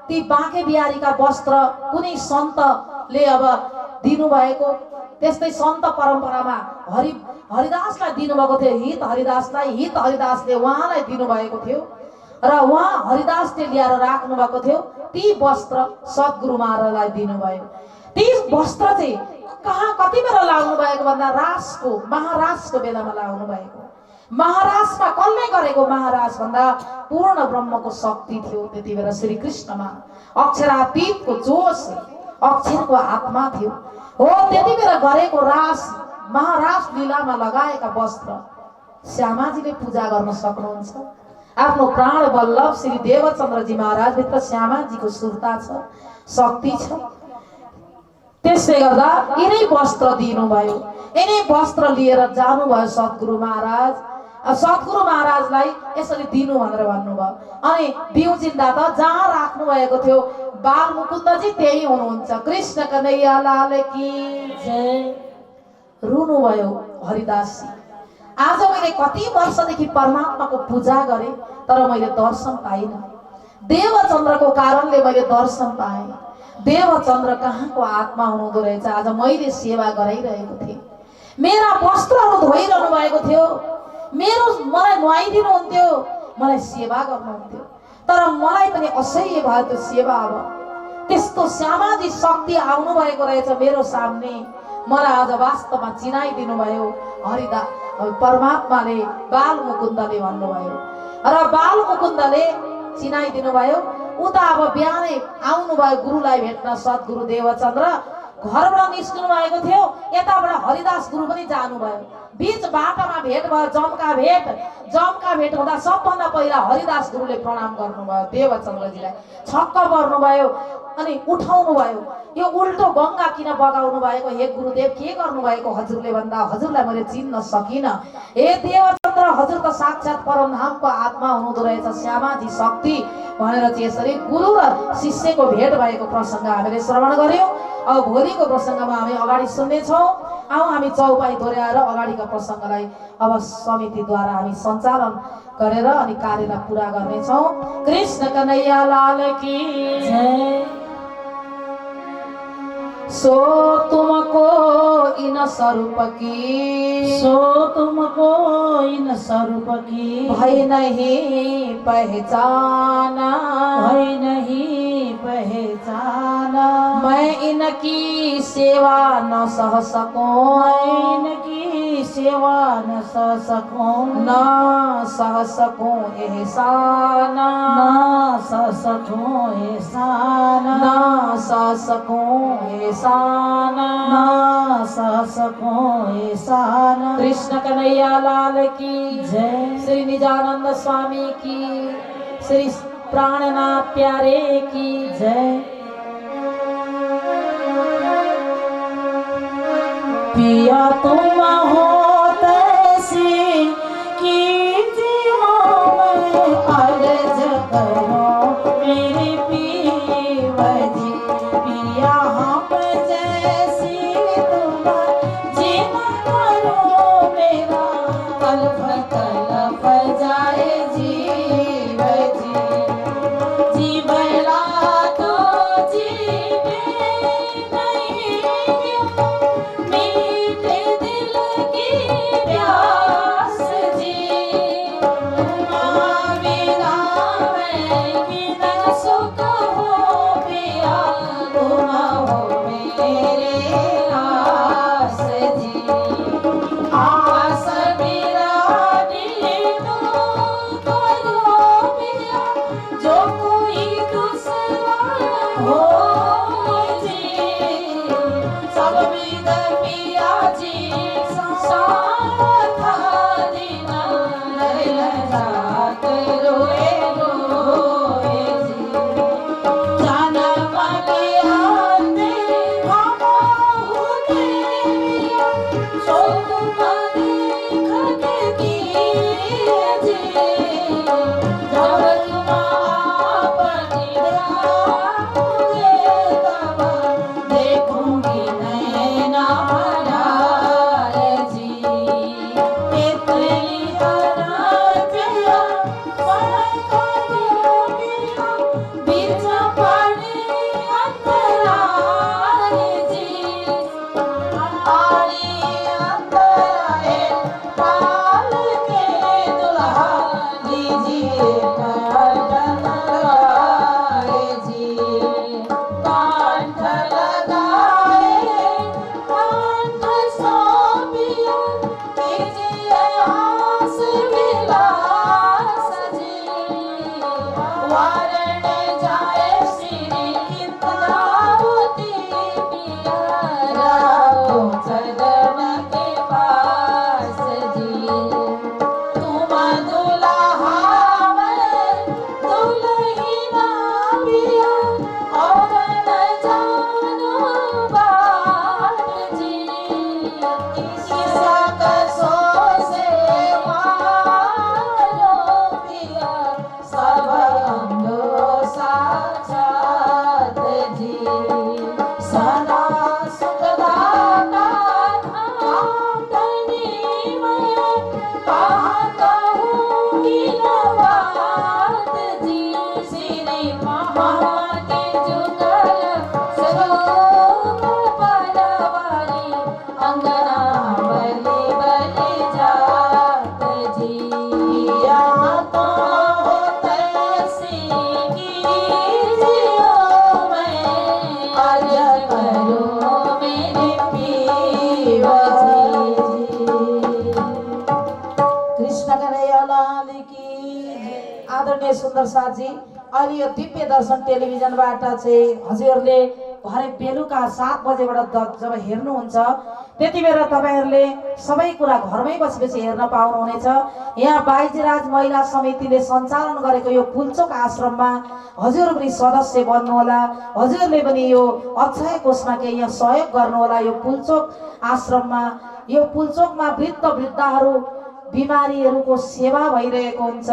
ती बाँके बिहारीका वस्त्र कुनै सन्तले अब दिनुभएको, त्यस्तै सन्त परम्परामा हरिदासलाई दिनुभएको थियो। हित हरिदासले उहाँलाई दिनुभएको थियो र उहाँ हरिदासले ल्याएर राख्नु भएको थियो। ती वस्त्र सद्गुरु महाराजलाई दिनुभयो। ती वस्त्र चाहिँ कहाँ कति बेला लाउनु भएको भन्दा रासको महारासको बेलामा लाउनु भएको। महाराजमा कसले गरेको महाराज भन्दा पूर्ण ब्रह्मको शक्ति थियो त्यति बेला श्री कृष्णमा, अक्षरातीतको जोश, अक्षरको आत्मा थियो। हो त्यति बेला गरेको रास, महाराज लीलामा लगाएका वस्त्र श्यामाजीले पूजा गर्न सक्नुहुन्छ। आफ्नो प्राण वल्लभ श्री देवचन्द्रजी महाराज भित्र श्यामाजीको सुरता छ, शक्ति छ। त्यसले गर्दा यिनै वस्त्र दिनुभयो, यिनै वस्त्र लिएर जानुभयो सद्गुरु महाराज। सद्गुरु महाराजलाई यसरी दिनु भनेर भन्नुभयो। अनि बिउजिन्दा त जहाँ राख्नु भएको थियो बाल मुकुन्दजी त्यही हुनुहुन्छ। कृष्ण कन्हैया लाल की जय। रुनुभयो हरिदासजी। आज मैले कति वर्षदेखि परमात्माको पूजा गरेँ तर मैले दर्शन पाइनँ। देवचन्द्रको कारणले मैले दर्शन पाएँ। देवचन्द्र कहाँको आत्मा हुनुहुँदो रहेछ। आज मैले सेवा गराइरहेको थिएँ, मेरा वस्त्रहरू धोइरहनु भएको थियो, मलाई नुहाइदिनुहुन्थ्यो, मलाई सेवा गर्नुहुन्थ्यो, तर मलाई पनि असह्य भयो त्यो सेवा। अब त्यस्तो श्यामाजी शक्ति आउनु भएको रहेछ मेरो सामने। मलाई आज वास्तवमा चिनाइदिनु भयो परमात्माले, बाल मुकुन्दले भन्नुभयो र बाल मुकुन्दले चिनाइदिनु भयो। उता अब बिहानै आउनुभयो गुरुलाई भेट्न। सद्गुरु देवचन्द्र घरबाट निस्कनु भएको थियो, यताबाट हरिदास गुरु पनि जानुभयो। बीच बाटामा भेट भयो, जमका भेट हुँदा सबभन्दा पहिला हरिदास गुरुले प्रणाम गर्नुभयो देवचन्द्रजीलाई, छक्क पर्नुभयो अनि उठाउनु भयो। यो उल्टो गङ्गा किन बगाउनु भएको हे गुरुदेव, के गर्नुभएको हजुरले भन्दा हजुरलाई मैले चिन्न सकिनँ। हे देवचन्द्र, हजुर त साक्षात् परमधामको आत्मा हुनुहुँदो रहेछ, श्यामाजी शक्ति भनेर चाहिँ यसरी गुरु र शिष्यको भेट भएको प्रसङ्ग हामीले श्रवण गर्यौँ। अब भोलिको प्रसङ्गमा हामी अगाडि सुन्नेछौँ। आउँ हामी चौपाई दोहोऱ्याएर अगाडिका प्रसङ्गलाई अब समितिद्वारा हामी सञ्चालन गरेर अनि कार्यलाई पुरा गर्नेछौँ। कृष्ण कन्हैया लाल की जय। सो तुमको इन स्वरूप की, सो तुमको इन स्वरूप की भय नहीं पहचाना, भय नहीं पहचाना। मैं इनकी सेवा न सह सकूं, मैं इनकी सेवा न सह सकूं, न सह सकूं एहसाना, न सह सकूं एहसाना, न सह सकूं एहसाना, न सह सकूं एहसाना। कृष्ण कन्हैया लाल की जय। श्री निजानंद स्वामी की, श्री प्राणनाथ प्यारे की जय। पिया तुम हो तैसी कीजिए मैं अर्ज करो मेरे पीवजी। पिया हम जैसी तुम जिन करो मेरा कल्प जाए जीव जी। जीवला तो जीवे आस जी आस बिरानी तो करो पिया जो कोई दुश्मन हो जी सब विद पिया जी साथ दीना लैला जात रोए रोए जी जन्म के आते हम होते शोक देखत कीजिए जब तुम अपनी देखोगे तब देखूंगी नैना भरा जी इतनी हराजिया बीच पड़े अंतराल जी आली अंतराए काल के दुल्हा लीजिए कंठ लगाए जी कंठ लगाए कंठ सौंपिया कीजिए आस विलास जी वारण जाए श्री इंद्रावती पिया राखो चरण के पास जी तुम दुल्हा मैं दुल्हिना पिया और न जानो बाट जी ईसा कसो से मारो पिया सब अंगो साक्षात जी सदा सुखदाता धाम धनी मैं कहाँ कहूँगी न बात जी श्री महामाते जुगल स्वरूप बलवारी अंगना बलि बलि जात जी यहाँ तो तैसी कीजियो मैं आज करो मेरे पीवा जी कृष्ण कन्हैया लाल की। आदरणीय सुन्दर साथजी, अहिले यो दिव्य दर्शन टेलिभिजनबाट चाहिँ हजुरहरूले भरे बेलुका 7 बजेबाट जब हेर्नुहुन्छ त्यति बेला तपाईँहरूले सबै कुरा घरमै बसी बसी हेर्न पाउनुहुनेछ। यहाँ बाइजीराज महिला समितिले सञ्चालन गरेको यो पुल्चोक आश्रममा हजुर पनि सदस्य बन्नुहोला। हजुरले पनि यो अक्षय कोषमा केही यहाँ सहयोग गर्नुहोला। यो पुल्चोक आश्रममा यो पुल्चोकमा वृद्ध वृद्धाहरू बिमारीहरूको सेवा भइरहेको हुन्छ।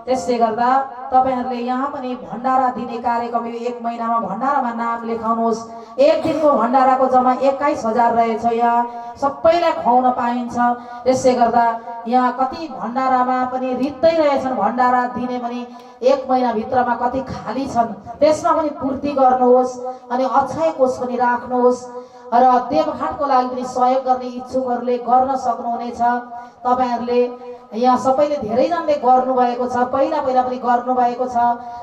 त्यसले गर्दा तपाईहरुले यहाँ पनि भण्डारा दिने कार्यक्रम यो 1 महिनामा भण्डारामा नाम लेखाउनुहोस्। एक दिनको भण्डाराको जम्मा 21,000 रहेछ। यहाँ सबैलाई खुवाउन पाइन्छ। त्यसले गर्दा यहाँ कति भण्डारामा पनि रित्दै रहेछन्। भण्डारा दिने पनि 1 महिना भित्रमा कति खाली छन्, त्यसमा पनि पूर्ति गर्नुहोस्। अनि अक्षय कोष पनि राख्नुहोस् र देवघाटको लागि पनि सहयोग गर्ने इच्छुकहरूले गर्न सक्नुहुनेछ। तपाईहरुले यहाँ सबैले धेरैजनाले गर्नु भएको छ, पहिला पनि गर्नु भएको छ।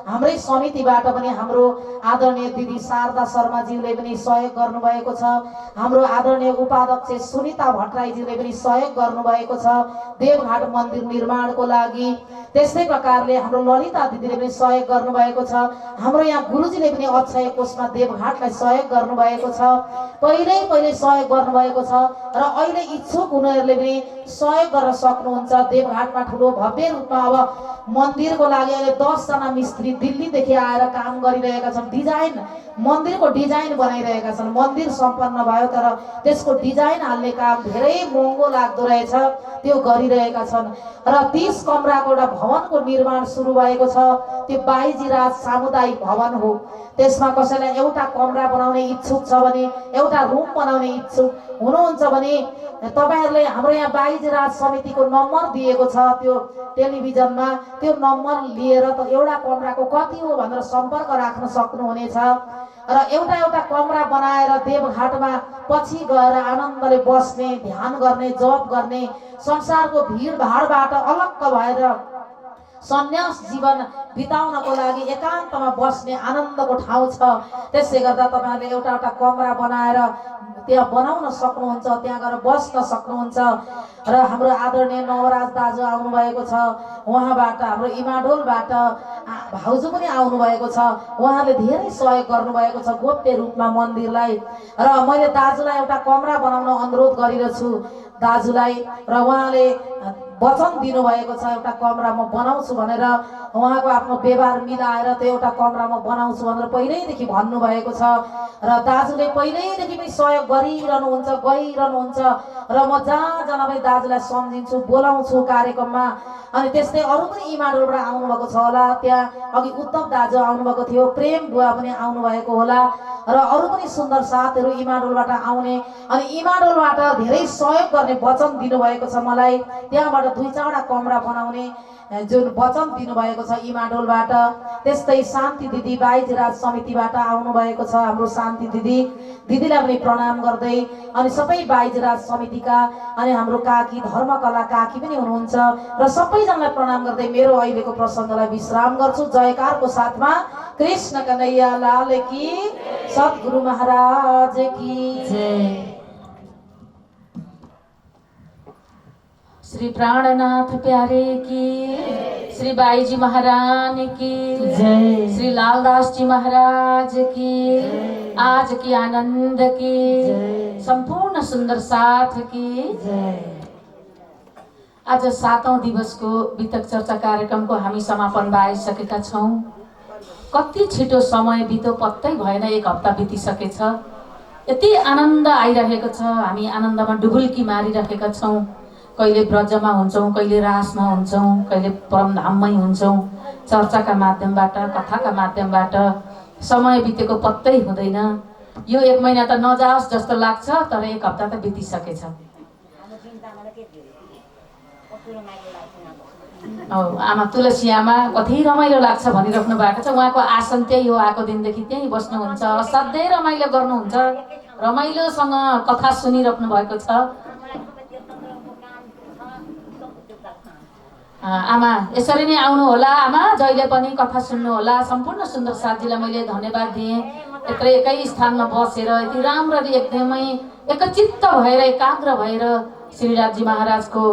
हाम्रै समितिबाट पनि हाम्रो आदरणीय दिदी शारदा शर्माज्यूले पनि सहयोग गर्नु भएको छ। हाम्रो आदरणीय उपाध्यक्ष सुनिता भट्टराईज्यूले पनि सहयोग गर्नु भएको छ देवघाट मन्दिर निर्माणको लागि। त्यस्तै प्रकारले हाम्रो ललिता दिदीले पनि सहयोग गर्नु भएको छ। हाम्रो यहाँ गुरुजीले पनि अक्षय कोषमा देवघाटलाई सहयोग गर्नु भएको छ। पहिले सहयोग गर्नु भएको छ र अहिले इच्छुक हुनेहरूले पनि सहयोग गर्न सक्नुहुन्छ। देवघाटमा ठुलो भव्य रूपमा अब मन्दिरको लागि अहिले 10 जना मिस्त्री दिल्लीदेखि आएर काम गरिरहेका छन्। डिजाइन मन्दिरको डिजाइन बनाइरहेका छन्। मन्दिर सम्पन्न भयो तर त्यसको डिजाइन हाल्ने काम धेरै महँगो लाग्दो रहेछ, त्यो गरिरहेका छन्। र 30 कमराको एउटा भवनको निर्माण सुरु भएको छ। त्यो बाइजीराज सामुदायिक भवन हो। त्यसमा कसैलाई एउटा कमरा बनाउने इच्छुक छ भने, एउटा रुम बनाउने इच्छुक हुनुहुन्छ भने तपाईहरुले हाम्रो यहाँ बाइजीराज समितिको नम्बर दिएको छ त्यो टेलिभिजनमा, त्यो नम्बर लिएर त एउटा कमराको कति हो भनेर सम्पर्क राख्न सक्नुहुनेछ। र एउटा कमरा बनाएर देवघाटमा पछि गएर आनन्दले बस्ने, ध्यान गर्ने, जप गर्ने, संसारको भिडभाडबाट अलग्ग भएर सन्यास जीवन बिताउनको लागि एकान्तमा बस्ने आनन्दको ठाउँ छ। त्यसले गर्दा तपाईहरुले एउटा कमरा बनाएर त्यहाँ बनाउन सक्नुहुन्छ, त्यहाँ गएर बस्न सक्नुहुन्छ। र हाम्रो आदरणीय नवराज दाजु आउनुभएको छ, उहाँबाट हाम्रो इमाडोलबाट भाउजू पनि आउनुभएको छ। उहाँले धेरै सहयोग गर्नुभएको छ गोप्य रूपमा मन्दिरलाई। र मैले दाजुलाई एउटा कमरा बनाउन अनुरोध गरिरहेछु दाजुलाई, र उहाँले वचन दिनुभएको छ एउटा कमरा म बनाउँछु भनेर। उहाँको आफ्नो व्यवहार मिलाएर त्यो एउटा कमरा म बनाउँछु भनेर पहिल्यैदेखि भन्नुभएको छ। र दाजुले पहिल्यैदेखि पनि सहयोग गरिरहनुहुन्छ, गइरहनुहुन्छ। र म जहाँ जहाँ पनि दाजुलाई सम्झिन्छु, बोलाउँछु कार्यक्रममा। अनि त्यस्तै अरू पनि इमाडोलबाट आउनुभएको छ होला, त्यहाँ अघि उत्तम दाजु आउनुभएको थियो, प्रेम बुवा पनि आउनुभएको होला, र अरू पनि सुन्दर साथहरू इमाडोलबाट आउने। अनि इमाडोलबाट धेरै सहयोग गर्ने वचन दिनुभएको छ मलाई, त्यहाँबाट 2-4वटा कमरा बनाउने जुन वचन दिनुभएको छ इमाडोलबाट। त्यस्तै शान्ति दिदी बाइजराज समितिबाट आउनुभएको छ हाम्रो शान्ति दिदीलाई पनि प्रणाम गर्दै, अनि सबै बाइजराज समितिका अनि हाम्रो काकी धर्मकला काकी पनि हुनुहुन्छ, र सबैजनालाई प्रणाम गर्दै मेरो अहिलेको प्रसङ्गलाई विश्राम गर्छु। जयकारको साथमा कृष्ण कन्हैया लाल की, सद्गुरु महाराज की जय। श्री प्राणनाथ प्यारे की, श्री बाईजी महारानी की जय, श्री लालदास जी महाराज की, आज की आनंद की, संपूर्ण सुंदर साथ की जय। आज 7औं दिवसको वितक चर्चा कार्यक्रमको हामी समापनमा आइसकेका छौं। कति छिटो समय बित्यो पत्तै भएन, 1 हप्ता बितिसकेछ। यति आनन्द आइरहेको छ, हामी आनन्दमा डुबुल्की मारिरहेका छौं। कहिले ब्रजमा हुन्छौं, कहिले रासमा हुन्छौं, कहिले परमधाममै हुन्छौं। चर्चाका माध्यमबाट, कथाका माध्यमबाट समय बितेको पत्तै हुँदैन। यो 1 महिना त नजाओस् जस्तो लाग्छ, तर 1 हप्ता त बितिसकेछ। आमा तुलसी आमा कति रमाइलो लाग्छ भनिराख्नु भएको छ। उहाँको आसन त्यही हो, आएको दिनदेखि त्यही बस्नुहुन्छ, असाध्यै रमाइलो गर्नुहुन्छ, रमाइलोसँग कथा सुनिराख्नु भएको छ। आमा यसरी नै आउनु होला, आमा जहिले पनि कथा सुन्नु होला। सम्पूर्ण सुन्दर साथीलाई मैले धन्यवाद दिएँ। यत्रै एकै स्थानमा बसेर यति राम्ररी एकदमै एकचित्त भएर एकाग्र भएर श्रीराजजी महाराजको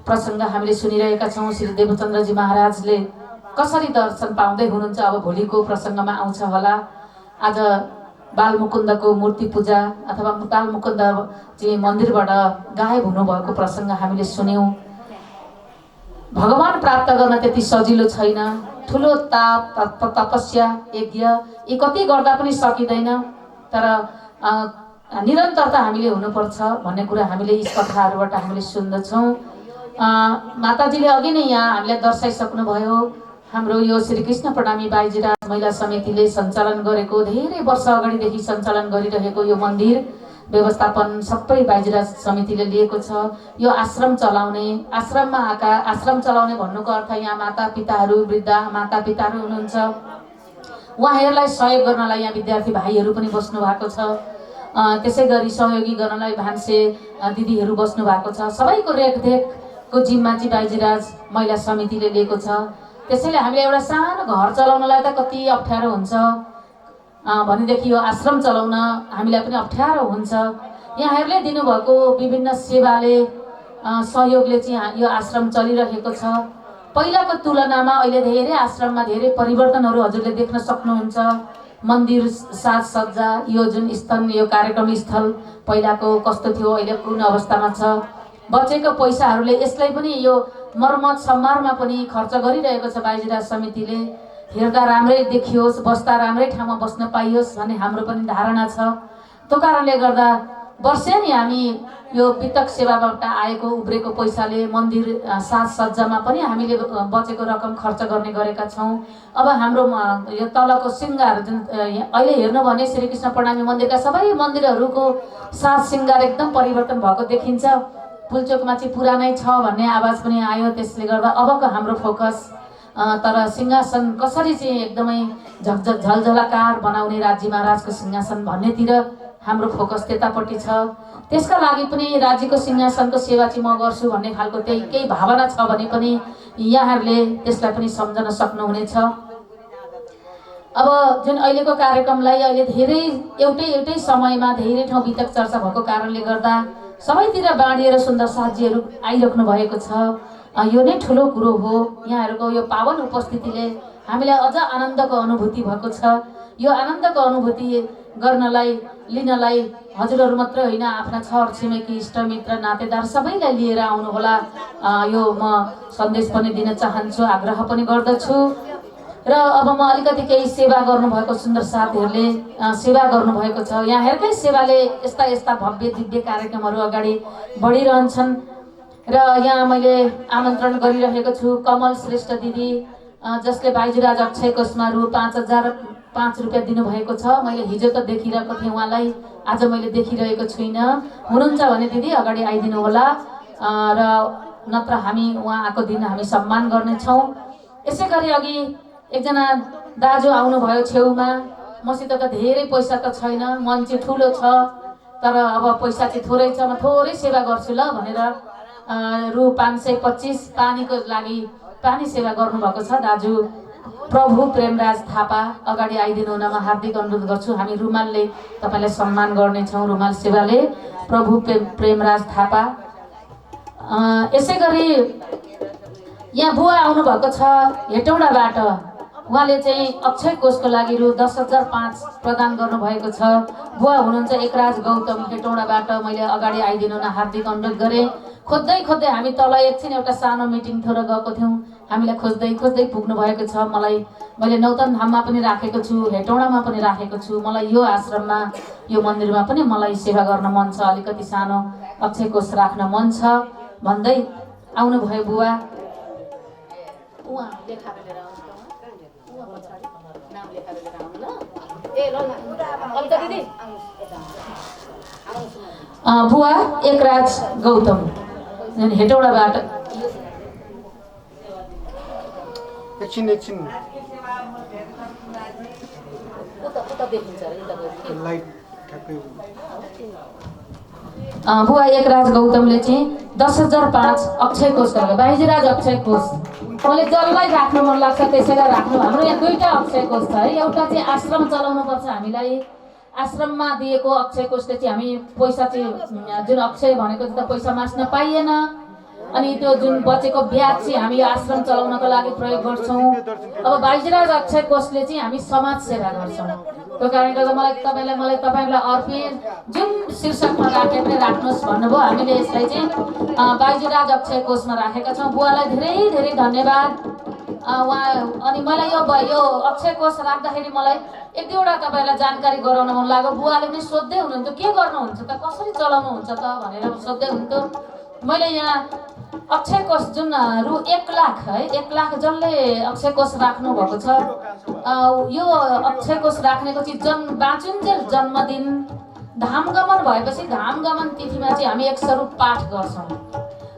प्रसङ्ग हामीले सुनिरहेका छौँ। श्री देवचन्द्रजी महाराजले कसरी दर्शन पाउँदै हुनुहुन्छ, अब भोलिको प्रसङ्गमा आउँछ होला। आज बालमुकुन्दको मूर्ति पूजा अथवा बालमुकुन्दजी मन्दिरबाट गायब हुनुभएको प्रसङ्ग हामीले सुन्यौँ। भगवान प्राप्त गर्न त्यति सजिलो छैन। ठुलो ताप, तपस्या, यज्ञ यी कति गर्दा पनि सकिँदैन, तर निरन्तरता हामीले हुनुपर्छ भन्ने कुरा हामीले यी कथाहरूबाट हामीले सुन्दछौँ। माताजीले अघि नै यहाँ हामीलाई दर्शाइसक्नुभयो। हाम्रो यो श्री कृष्ण प्रणामी बाइजराज महिला समितिले सञ्चालन गरेको, धेरै वर्ष अगाडिदेखि सञ्चालन गरिरहेको यो मन्दिर व्यवस्थापन सबै बाइजराज समितिले लिएको छ। यो आश्रम चलाउने, आश्रम चलाउने भन्नुको अर्थ यहाँ मातापिताहरू, वृद्ध मातापिताहरू हुनुहुन्छ, उहाँहरूलाई सहयोग गर्नलाई यहाँ विद्यार्थी भाइहरू पनि बस्नु भएको छ। त्यसै गरी सहयोगी गर्नलाई भान्से दिदीहरू बस्नु भएको छ। सबैको रेखदेखको जिम्मा चाहिँ बाइजराज महिला समितिले लिएको छ। त्यसैले हामीले एउटा सानो घर चलाउनलाई त कति अप्ठ्यारो हुन्छ भनेदेखि यो आश्रम चलाउन हामीलाई पनि अप्ठ्यारो हुन्छ। यहाँहरूले दिनुभएको विभिन्न सेवाले, सहयोगले चाहिँ यो आश्रम चलिरहेको छ। पहिलाको तुलनामा अहिले धेरै आश्रममा धेरै परिवर्तनहरू हजुरले देख्न सक्नुहुन्छ। मन्दिर साजसज्जा, यो जुन स्थल, यो कार्यक्रम स्थल पहिलाको कस्तो थियो, अहिले कुन अवस्थामा छ। बचेको पैसाहरूले यसलाई पनि यो मर्मत सम्मारमा पनि खर्च गरिरहेको छ बाइजराज समितिले। हेर्दा राम्रै देखियोस्, बस्दा राम्रै ठाउँमा बस्न पाइयोस् भन्ने हाम्रो पनि धारणा छ। त्यो कारणले गर्दा वर्षेनी हामी यो वितक सेवाबाट आएको उब्रेको पैसाले मन्दिर साजसज्जामा पनि हामीले बचेको रकम खर्च गर्ने गरेका छौँ। अब हाम्रो यो तलको सिंगार जुन अहिले हेर्नु भने श्री कृष्ण प्रणामी मन्दिरका सबै मन्दिरहरूको साज सिंगार एकदम परिवर्तन भएको देखिन्छ। पुलचोकमा चाहिँ पुरानै छ भन्ने आवाज पनि आयो। त्यसले गर्दा अबको हाम्रो फोकस तर सिंहासन कसरी चाहिँ एकदमै झलझलाकार बनाउने राज्य महाराजको सिंहासन भन्नेतिर हाम्रो फोकस त्यतापट्टि छ। त्यसका लागि पनि राज्यको सिंहासनको सेवा चाहिँ म गर्छु भन्ने खालको त्यही केही भावना छ भने पनि यहाँहरूले त्यसलाई पनि सम्झन सक्नुहुनेछ। अब जुन अहिलेको कार्यक्रमलाई अहिले धेरै एउटै समयमा धेरै ठाउँ वितक चर्चा भएको कारणले गर्दा सबैतिर बाँडिएर सुन्दर साथीहरू आइराख्नु भएको छ। यो नै ठुलो कुरो हो। यहाँहरूको यो पावन उपस्थितिले हामीलाई अझ आनन्दको अनुभूति भएको छ। यो आनन्दको अनुभूति गर्नलाई लिनलाई हजुरहरू मात्र होइन, आफ्ना छर छिमेकी इष्टमित्र नातेदार सबैलाई लिएर आउनुहोला। यो म सन्देश पनि दिन चाहन्छु, आग्रह पनि गर्दछु। र अब म अलिकति केही सेवा गर्नुभएको सुन्दर साथीहरूले सेवा गर्नुभएको छ। यहाँहरूकै सेवाले यस्ता यस्ता भव्य दिव्य कार्यक्रमहरू अगाडि बढिरहन्छन्। र यहाँ मैले आमन्त्रण गरिरहेको छु कमल श्रेष्ठ दिदी, जसले बाइजुराज अक्षय कोषमा रु 5,005 रुपियाँ दिनुभएको छ। मैले हिजो त देखिरहेको थिएँ उहाँलाई, आज मैले देखिरहेको छुइनँ। हुनुहुन्छ भने दिदी अगाडि आइदिनु होला, र नत्र हामी उहाँ आएको दिन हामी सम्मान गर्नेछौँ। यसै गरी अघि एकजना दाजु आउनुभयो छेउमा। मसित त धेरै पैसा त छैन, मन चाहिँ ठुलो छ, तर अब पैसा चाहिँ थोरै छ। म थोरै सेवा गर्छु ल भनेर रु 525 पानीको लागि पानी सेवा गर्नुभएको छ दाजु प्रभु प्रेमराज थापा। अगाडि आइदिनु हुन म हार्दिक अनुरोध गर्छु। हामी रुमालले तपाईँलाई सम्मान गर्नेछौँ, रुमाल सेवाले। प्रभु प्रेमराज थापा। यसै गरी यहाँ बुवा आउनुभएको छ हेटौडाबाट। उहाँले चाहिँ अक्षय कोषको लागि रु 10,005 प्रदान गर्नुभएको छ। बुवा हुनुहुन्छ एकराज गौतम हेटौडाबाट। मैले अगाडि आइदिनु हुन हार्दिक अनुरोध गरेँ। खोज्दै खोज्दै हामी तल एकछिन एउटा सानो मिटिङ थोर गएको थियौँ। हामीलाई खोज्दै खोज्दै पुग्नु भएको छ। मैले नौतन धाममा पनि राखेको छु, हेटौडामा पनि राखेको छु। मलाई यो आश्रममा यो मन्दिरमा पनि मलाई सेवा गर्न मन छ, अलिकति सानो अक्षय कोष राख्न मन छ भन्दै आउनुभयो बुवा। बुवा एकराज गौतम हेटौडाबाट। एकछिन बुवा एकराज गौतमले चाहिँ 10,005 अक्षय कोष गरेको बाइजुराज अक्षय कोष। मैले जसलाई राख्नु मन लाग्छ त्यसैलाई राख्नु। हाम्रो यहाँ दुईवटा अक्षय कोष छ है। एउटा चाहिँ आश्रम चलाउनु पर्छ हामीलाई, आश्रममा दिएको अक्षय कोषले चाहिँ हामी पैसा चाहिँ जुन अक्षय भनेको चाहिँ त पैसा मास्न पाइएन। अनि त्यो जुन बचेको ब्याज चाहिँ हामी आश्रम चलाउनको लागि प्रयोग गर्छौँ। अब बाइजुराज अक्षय कोषले चाहिँ हामी समाज सेवा गर्छौँ। त्यो कारणले गर्दा मलाई तपाईँलाई अर्पित जुन शीर्षकमा राखे पनि राख्नुहोस् भन्नुभयो। हामीले यसलाई चाहिँ बाइजुराज अक्षय कोषमा राखेका छौँ। बुवालाई धेरै धेरै धन्यवाद उहाँ। अनि मलाई यो अक्षय कोष राख्दाखेरि मलाई एक दुईवटा तपाईँलाई जानकारी गराउन मन लाग्यो। बुवाले पनि सोध्दै हुनुहुन्थ्यो के गर्नुहुन्छ त, कसरी चलाउनुहुन्छ त भनेर सोध्दै हुनुहुन्थ्यो। मैले यहाँ अक्षय कोष जुन रु 1 लाख है, 1 लाख जसले अक्षय कोष राख्नु भएको छ, यो अक्षय कोष राख्नेको चाहिँ बाँचुन्जेल जन्मदिन धामगमन भएपछि धामगमन तिथिमा चाहिँ हामी 1 स्वरूप पाठ गर्छौँ।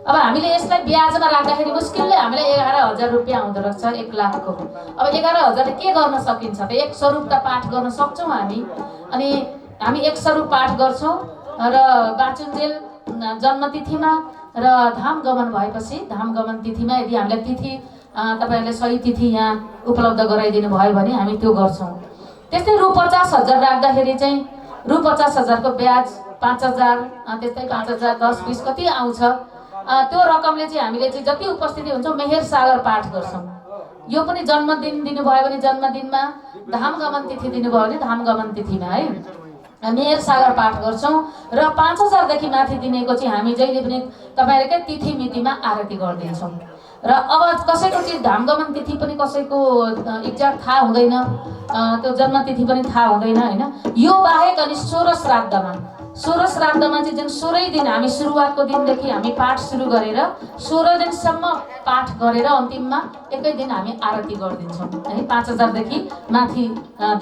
अब हामीले यसलाई ब्याजमा राख्दाखेरि मुस्किलले हामीलाई 11,000 रुपियाँ आउँदो रहेछ 1 लाखको। अब 11,000 के गर्न सकिन्छ त, 1 स्वरूप त पाठ गर्न सक्छौँ हामी। अनि हामी 1 स्वरूप पाठ गर्छौँ र बाँचुन्जेल जन्मतिथिमा र धामगमन भएपछि धामगमन तिथिमा यदि हामीलाई तिथि तपाईँहरूले सही तिथि यहाँ उपलब्ध गराइदिनु भयो भने हामी त्यो गर्छौँ। त्यस्तै रु 50,000 राख्दाखेरि चाहिँ रु 50,000 को ब्याज 5,000, त्यस्तै 5,000 10 20 कति आउँछ। त्यो रकमले चाहिँ हामीले चाहिँ जति उपस्थिति हुन्छ मेहेर सागर पाठ गर्छौँ। यो पनि जन्मदिन दिनुभयो भने जन्मदिनमा, धामगमन तिथि दिनुभयो भने धामगमन तिथिमा है मेहेर सागर पाठ गर्छौँ। र 5,000 देखि माथि दिनेको चाहिँ हामी जहिले पनि तपाईँहरूकै तिथि मितिमा आरती गरिदिन्छौँ। र अब कसैको चाहिँ धामगमन तिथि पनि कसैको एक्ज्याक्ट थाहा हुँदैन, त्यो जन्मतिथि पनि थाहा हुँदैन होइन। यो बाहेक अनि 16 श्राद्धमा चाहिँ जुन 16 दिन हामी सुरुवातको दिनदेखि हामी पाठ सुरु गरेर 16 दिनसम्म पाठ गरेर अन्तिममा एकै दिन हामी आरती गरिदिन्छौँ है। 5,000 देखि माथि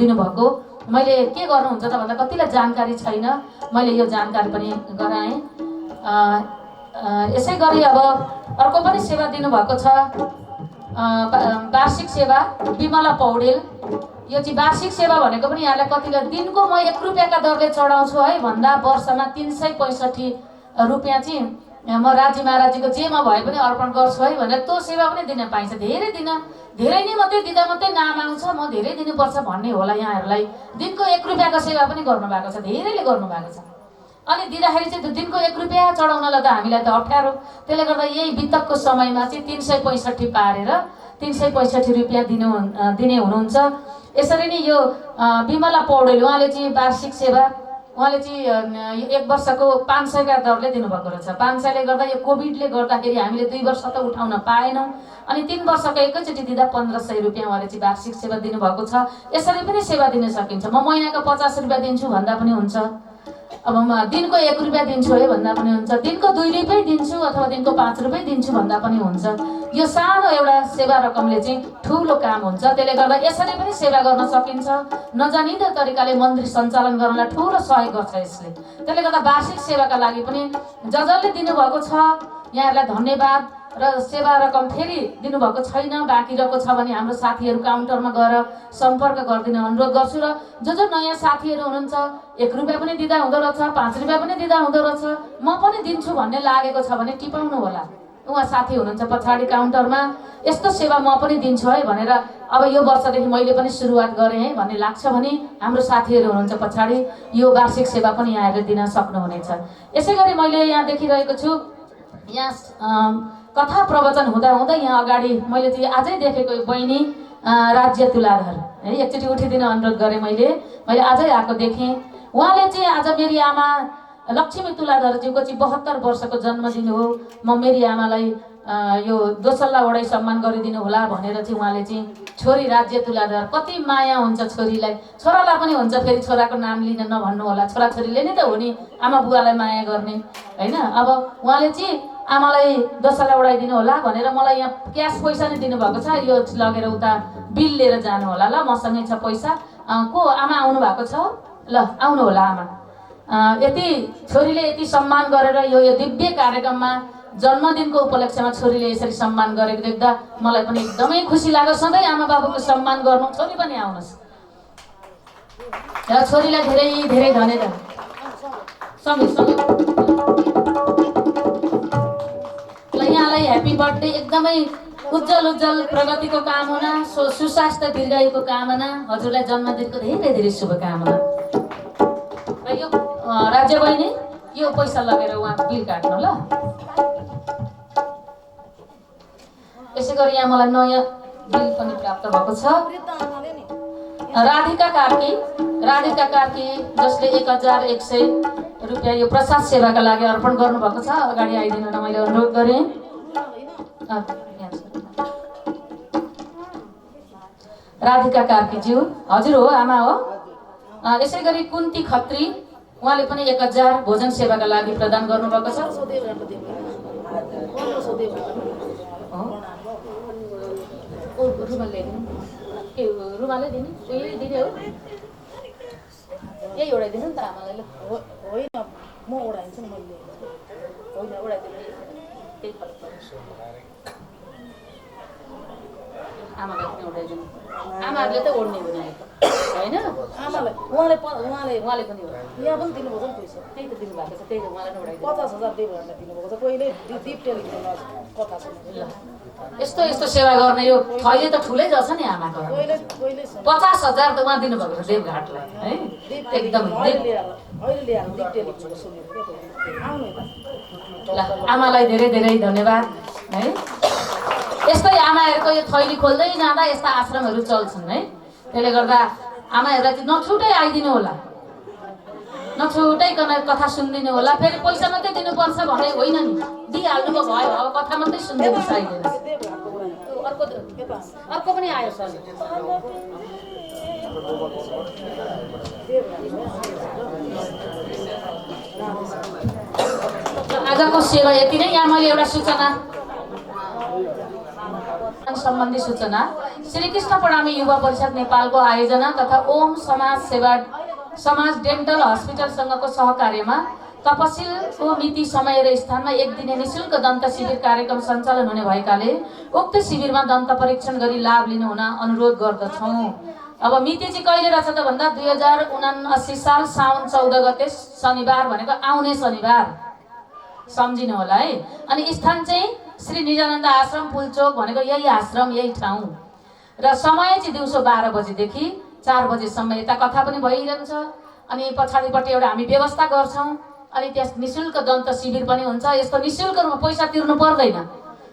दिनुभएको मैले के गर्नुहुन्छ त भन्दा कतिलाई जानकारी छैन, मैले यो जानकारी पनि गराएँ। यसै गरी अब अर्को पनि सेवा दिनुभएको छ वार्षिक सेवा विमला पौडेल। यो चाहिँ वार्षिक सेवा भनेको पनि यहाँलाई कतिलाई दिनको म 1 रुपियाँका दरले चढाउँछु है भन्दा वर्षमा 365 रुपियाँ चाहिँ म राज्य महाराजीको जेमा भए पनि अर्पण गर्छु है भनेर त्यो सेवा पनि दिन पाइन्छ। धेरै नै मात्रै दिँदा मात्रै नाम आउँछ, म धेरै दिनुपर्छ भन्ने होला यहाँहरूलाई। दिनको 1 रुपियाँको सेवा पनि गर्नुभएको छ, धेरैले गर्नुभएको छ। अनि दिँदाखेरि चाहिँ त्यो दिनको 1 रुपियाँ चढाउनलाई त हामीलाई त अप्ठ्यारो। त्यसले गर्दा यही वितकको समयमा चाहिँ 365 पारेर 365 रुपियाँ दिने हुनुहुन्छ। यसरी नै यो विमला पौडेल उहाँले चाहिँ वार्षिक सेवा उहाँले चाहिँ 1 वर्षको 500 का दरले दिनुभएको रहेछ। 500ले गर्दा यो कोभिडले गर्दाखेरि हामीले 2 वर्ष त उठाउन पाएनौँ। अनि 3 वर्षको एकैचोटि दिँदा 1500 रुपियाँ उहाँले चाहिँ वार्षिक सेवा दिनुभएको छ। यसरी पनि सेवा दिन सकिन्छ। म महिनाको 50 रुपियाँ दिन्छु भन्दा पनि हुन्छ। अब म दिनको 1 रुपियाँ दिन्छु है भन्दा पनि हुन्छ। दिनको 2 रुपियाँ दिन्छु अथवा दिनको 5 रुपियाँ दिन्छु भन्दा पनि हुन्छ। यो सानो एउटा सेवा रकमले चाहिँ ठुलो काम हुन्छ। त्यसले गर्दा यसरी पनि सेवा गर्न सकिन्छ। नजानिँदो तरिकाले मन्दिर सञ्चालन गर्नलाई ठुलो सहयोग गर्छ यसले। त्यसले गर्दा वार्षिक सेवाका लागि पनि जसले दिनुभएको छ यहाँहरूलाई धन्यवाद। र सेवा रकम फेरि दिनुभएको छैन, बाँकी रहेको छ भने हाम्रो साथीहरू काउन्टरमा गएर सम्पर्क गरिदिन अनुरोध गर्छु। र जो नयाँ साथीहरू हुनुहुन्छ 1 रुपियाँ पनि दिँदा हुँदो रहेछ, 5 रुपियाँ पनि दिँदा हुँदो रहेछ, म पनि दिन्छु भन्ने लागेको छ भने टिपाउनु होला। उहाँ साथी हुनुहुन्छ पछाडि काउन्टरमा, यस्तो सेवा म पनि दिन्छु है भनेर अब यो वर्षदेखि मैले पनि सुरुवात गरेँ है भन्ने लाग्छ भने हाम्रो साथीहरू हुनुहुन्छ पछाडि, यो वार्षिक सेवा पनि यहाँहरूले दिन सक्नुहुनेछ। यसै गरी मैले यहाँ देखिरहेको छु, यहाँ कथा प्रवचन हुँदा यहाँ अगाडि मैले चाहिँ आजै देखेको बहिनी राज्य तुलाधर है, एकचोटि उठिदिन अनुरोध गरेँ। मैले आजै आएको देखेँ। उहाँले चाहिँ आज मेरी आमा लक्ष्मी तुलाधरज्यूको चाहिँ 72 वर्षको जन्मदिन हो। म मेरी आमालाई यो दोसल्ला वडै सम्मान गरिदिनु होला भनेर चाहिँ उहाँले चाहिँ छोरी राज्य तुलाधर, कति माया हुन्छ छोरीलाई, छोरालाई पनि हुन्छ, फेरि छोराको नाम लिन नभन्नु होला, छोराछोरीले नै त हो नि आमा बुवालाई माया गर्ने होइन। अब उहाँले चाहिँ आमालाई दोसल्ला उडाइदिनु होला भनेर मलाई यहाँ क्यास पैसा नै दिनुभएको छ। यो लगेर उता बिल लिएर जानु होला ल, मसँगै छ पैसा। को आमा आउनु भएको छ? ल आउनु होला आमा। यति छोरीले यति सम्मान गरेर यो दिव्य कार्यक्रममा जन्मदिनको उपलक्ष्यमा छोरीले यसरी सम्मान गरेको देख्दा मलाई पनि एकदमै खुसी लाग्यो। सधैँ आमा बाबुको सम्मान गर्नु, छोरी पनि आउनुहोस्। र छोरीलाई धेरै धेरै धन्यवाद। सँगै यहाँलाई ह्याप्पी बर्थडे, एकदमै उज्जवल प्रगतिको कामना, सुस्वास्थ्य दीर्घायुको कामना, हजुरलाई जन्मदिनको धेरै धेरै शुभकामना। र यो राज्य बहिनी यो पैसा लगेर उहाँ बिल काट्नु ल। यसै गरी यहाँ मलाई नयाँ बिल पनि प्राप्त भएको छ। राधिका कार्की जसले 1100 रुपियाँ यो प्रसाद सेवाका लागि अर्पण गर्नुभएको छ, अगाडि आइदिनु न मैले अनुरोध गरेँ। राधिका कार्कीज्यू हजुर हो, आमा हो। यसै गरी कुन्ती खत्री उहाँले पनि 1000 भोजन सेवाका लागि प्रदान गर्नुभएको छ। रुमालै दिने उयो दिने हो, यही उडाइदिनु नि त आमालाई ल। होइन म उडाइदिन्छु नि, मैले होइन उडाइदिनु त्यही आमालाई पनि उडाइदिनु। आमाहरूले त ओढ्ने हुने होइन, आमालाई उहाँले पनि हो, यहाँ पनि दिनुभएको नि पैसा, त्यही त दिनुभएको छ, त्यही त उहाँलाई नै उडाइदिनु। 50,000 देवहरूलाई दिनुभएको छ। पहिले दिप टेलिभिजनमा कथा सुन्नु ल। यस्तो सेवा गर्ने यो थैले त ठुलै रहेछ नि आमाको। पहिले 50,000 त उहाँ दिनुभएको छ देवघाटलाई है, एकदम अहिले ल्याएर दिप टेलिभिजनमा सुनेको आउनु ल। आमालाई धेरै धेरै धन्यवाद है। यस्तै आमाहरूको यो थैली खोल्दै जाँदा यस्ता आश्रमहरू चल्छन् है। त्यसले गर्दा आमाहरूलाई चाहिँ नछुटै आइदिनु होला, नछुटैकन कथा सुनिदिनु होला। फेरि पैसा मात्रै दिनुपर्छ भने होइन नि, दिइहाल्नु भयो, अब कथा मात्रै सुनिदिनु चाहिँदैन। अर्को पनि आयो सर। आजको सेवा यति नै। यहाँ मैले एउटा सूचना सम्बन्धी सूचना, श्रीकृष्ण प्रणामी युवा परिषद नेपालको आयोजना तथा ओम समाज डेन्टल हस्पिटलसँगको सहकार्यमा तपसिलको मिति समय र स्थानमा 1 दिने निःशुल्क दन्त शिविर कार्यक्रम सञ्चालन हुने भएकाले उक्त शिविरमा दन्त परीक्षण गरी लाभ लिनु हुन अनुरोध गर्दछौँ। अब मिति चाहिँ कहिले रहेछ त भन्दा 2079 साल साउन 14 गते शनिबार भनेको आउने शनिबार सम्झिनु होला है। अनि स्थान चाहिँ श्री निजानन्द आश्रम पुल्चोक भनेको यही आश्रम यही ठाउँ र समय चाहिँ दिउँसो 12 बजेदेखि 4 बजेसम्म यता कथा पनि भइरहेको छ। अनि पछाडिपट्टि एउटा हामी व्यवस्था गर्छौँ। अनि त्यस निःशुल्क दन्त शिविर पनि हुन्छ। यस्तो निःशुल्क रूपमा पैसा तिर्नु पर्दैन।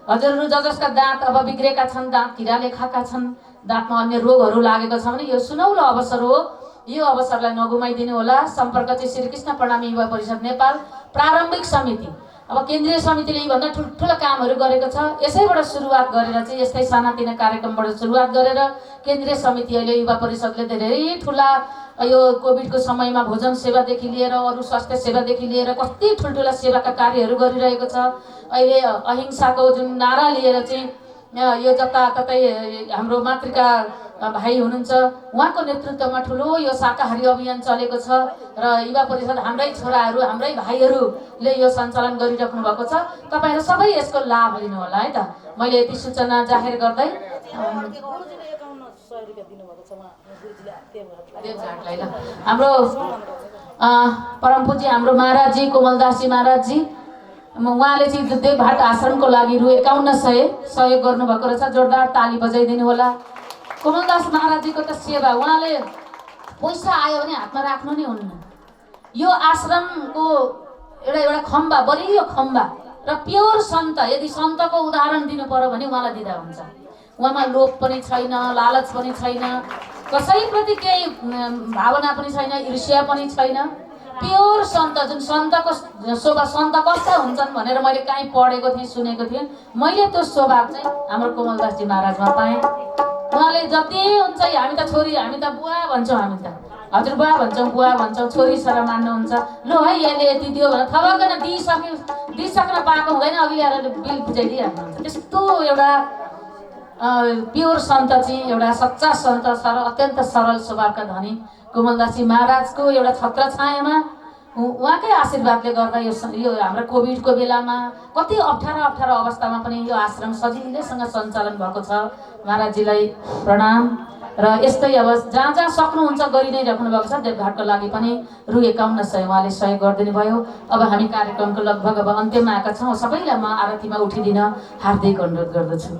हजुरहरू जसका दाँत अब बिग्रेका छन्, दाँत किराले खाएका छन्, दाँतमा अन्य रोगहरू लागेको छ भने यो सुनौलो अवसर हो। यो अवसरलाई नगुमाइदिनु होला। सम्पर्क चाहिँ श्री कृष्ण प्रणामी युवा परिषद नेपाल प्रारम्भिक समिति। अब केन्द्रीय समितिले यीभन्दा ठुल्ठुला कामहरू गरेको छ। यसैबाट सुरुवात गरेर चाहिँ यस्तै सानातिना कार्यक्रमबाट सुरुवात गरेर केन्द्रीय समिति अहिले युवा परिषदले धेरै ठुला यो कोभिडको समयमा भोजन सेवादेखि लिएर अरू स्वास्थ्य सेवादेखि लिएर कति ठुल्ठुला सेवाका कार्यहरू गरिरहेको छ। अहिले अहिंसाको जुन नारा लिएर चाहिँ यो जताततै हाम्रो मातृका भाइ हुनुहुन्छ उहाँको नेतृत्वमा ठुलो यो शाकाहारी अभियान चलेको छ र युवा परिषद हाम्रै छोराहरू हाम्रै भाइहरूले यो सञ्चालन गरिराख्नु भएको छ। तपाईँहरू सबै यसको लाभ लिनु होला है त। मैले यति सूचना जाहेर गर्दै हाम्रो परम पूज्य हाम्रो महाराजजी कोमलदासजी महाराजजी उहाँले चाहिँ देवघाट आश्रमको लागि रु 5100 सहयोग गर्नुभएको रहेछ। जोरदार ताली बजाइदिनु होला। कोमलदास महाराजजीको त सेवा, उहाँले पैसा आयो भने हातमा राख्नु नै हुन्न। यो आश्रमको एउटा खम्बा, बलियो खम्बा र प्योर सन्त, यदि सन्तको उदाहरण दिनु पर्यो भने उहाँलाई दिँदा हुन्छ। उहाँमा लोभ पनि छैन, लालच पनि छैन, कसैप्रति केही भावना पनि छैन, ईर्ष्या पनि छैन। प्योर सन्त, जुन सन्तको स्वभाव, सन्त कस्ता हुन्छन् भनेर मैले कहीँ पढेको थिएँ, सुनेको थिएँ। मैले त्यो स्वभाव चाहिँ हाम्रो कोमलदासजी महाराजमा पाएँ। उहाँले जति हुन्छ, हामी त छोरी, हामी त बुवा भन्छौँ, हामी त हजुरबुवा भन्छौँ, बुवा भन्छौँ, छोरी सर मान्नुहुन्छ। लु है यसले यति दियो भने थपक्क दिइसक्न पाएको हुँदैन, अघि ल्याएर बिल बुझाइदिइहाल्नुहुन्छ। त्यस्तो एउटा प्योर सन्त चाहिँ, एउटा सच्चा सन्त, अत्यन्त सरल स्वभावका धनी कोमलदासजी महाराजको एउटा छत्र छायामा उहाँकै आशीर्वादले गर्दा यो हाम्रो कोभिडको बेलामा कति अप्ठ्यारो अवस्थामा पनि यो आश्रम सजिलैसँग सञ्चालन भएको छ। महाराजजीलाई प्रणाम। र यस्तै अब जहाँ जहाँ सक्नुहुन्छ गरि नै राख्नु भएको छ। देवघाटको लागि पनि रु 5100 उहाँले सहयोग गरिदिनु भयो। अब हामी कार्यक्रमको लगभग अब अन्त्यमा आएका छौँ। सबैलाई म आरतीमा उठिदिन हार्दिक अनुरोध गर्दछु।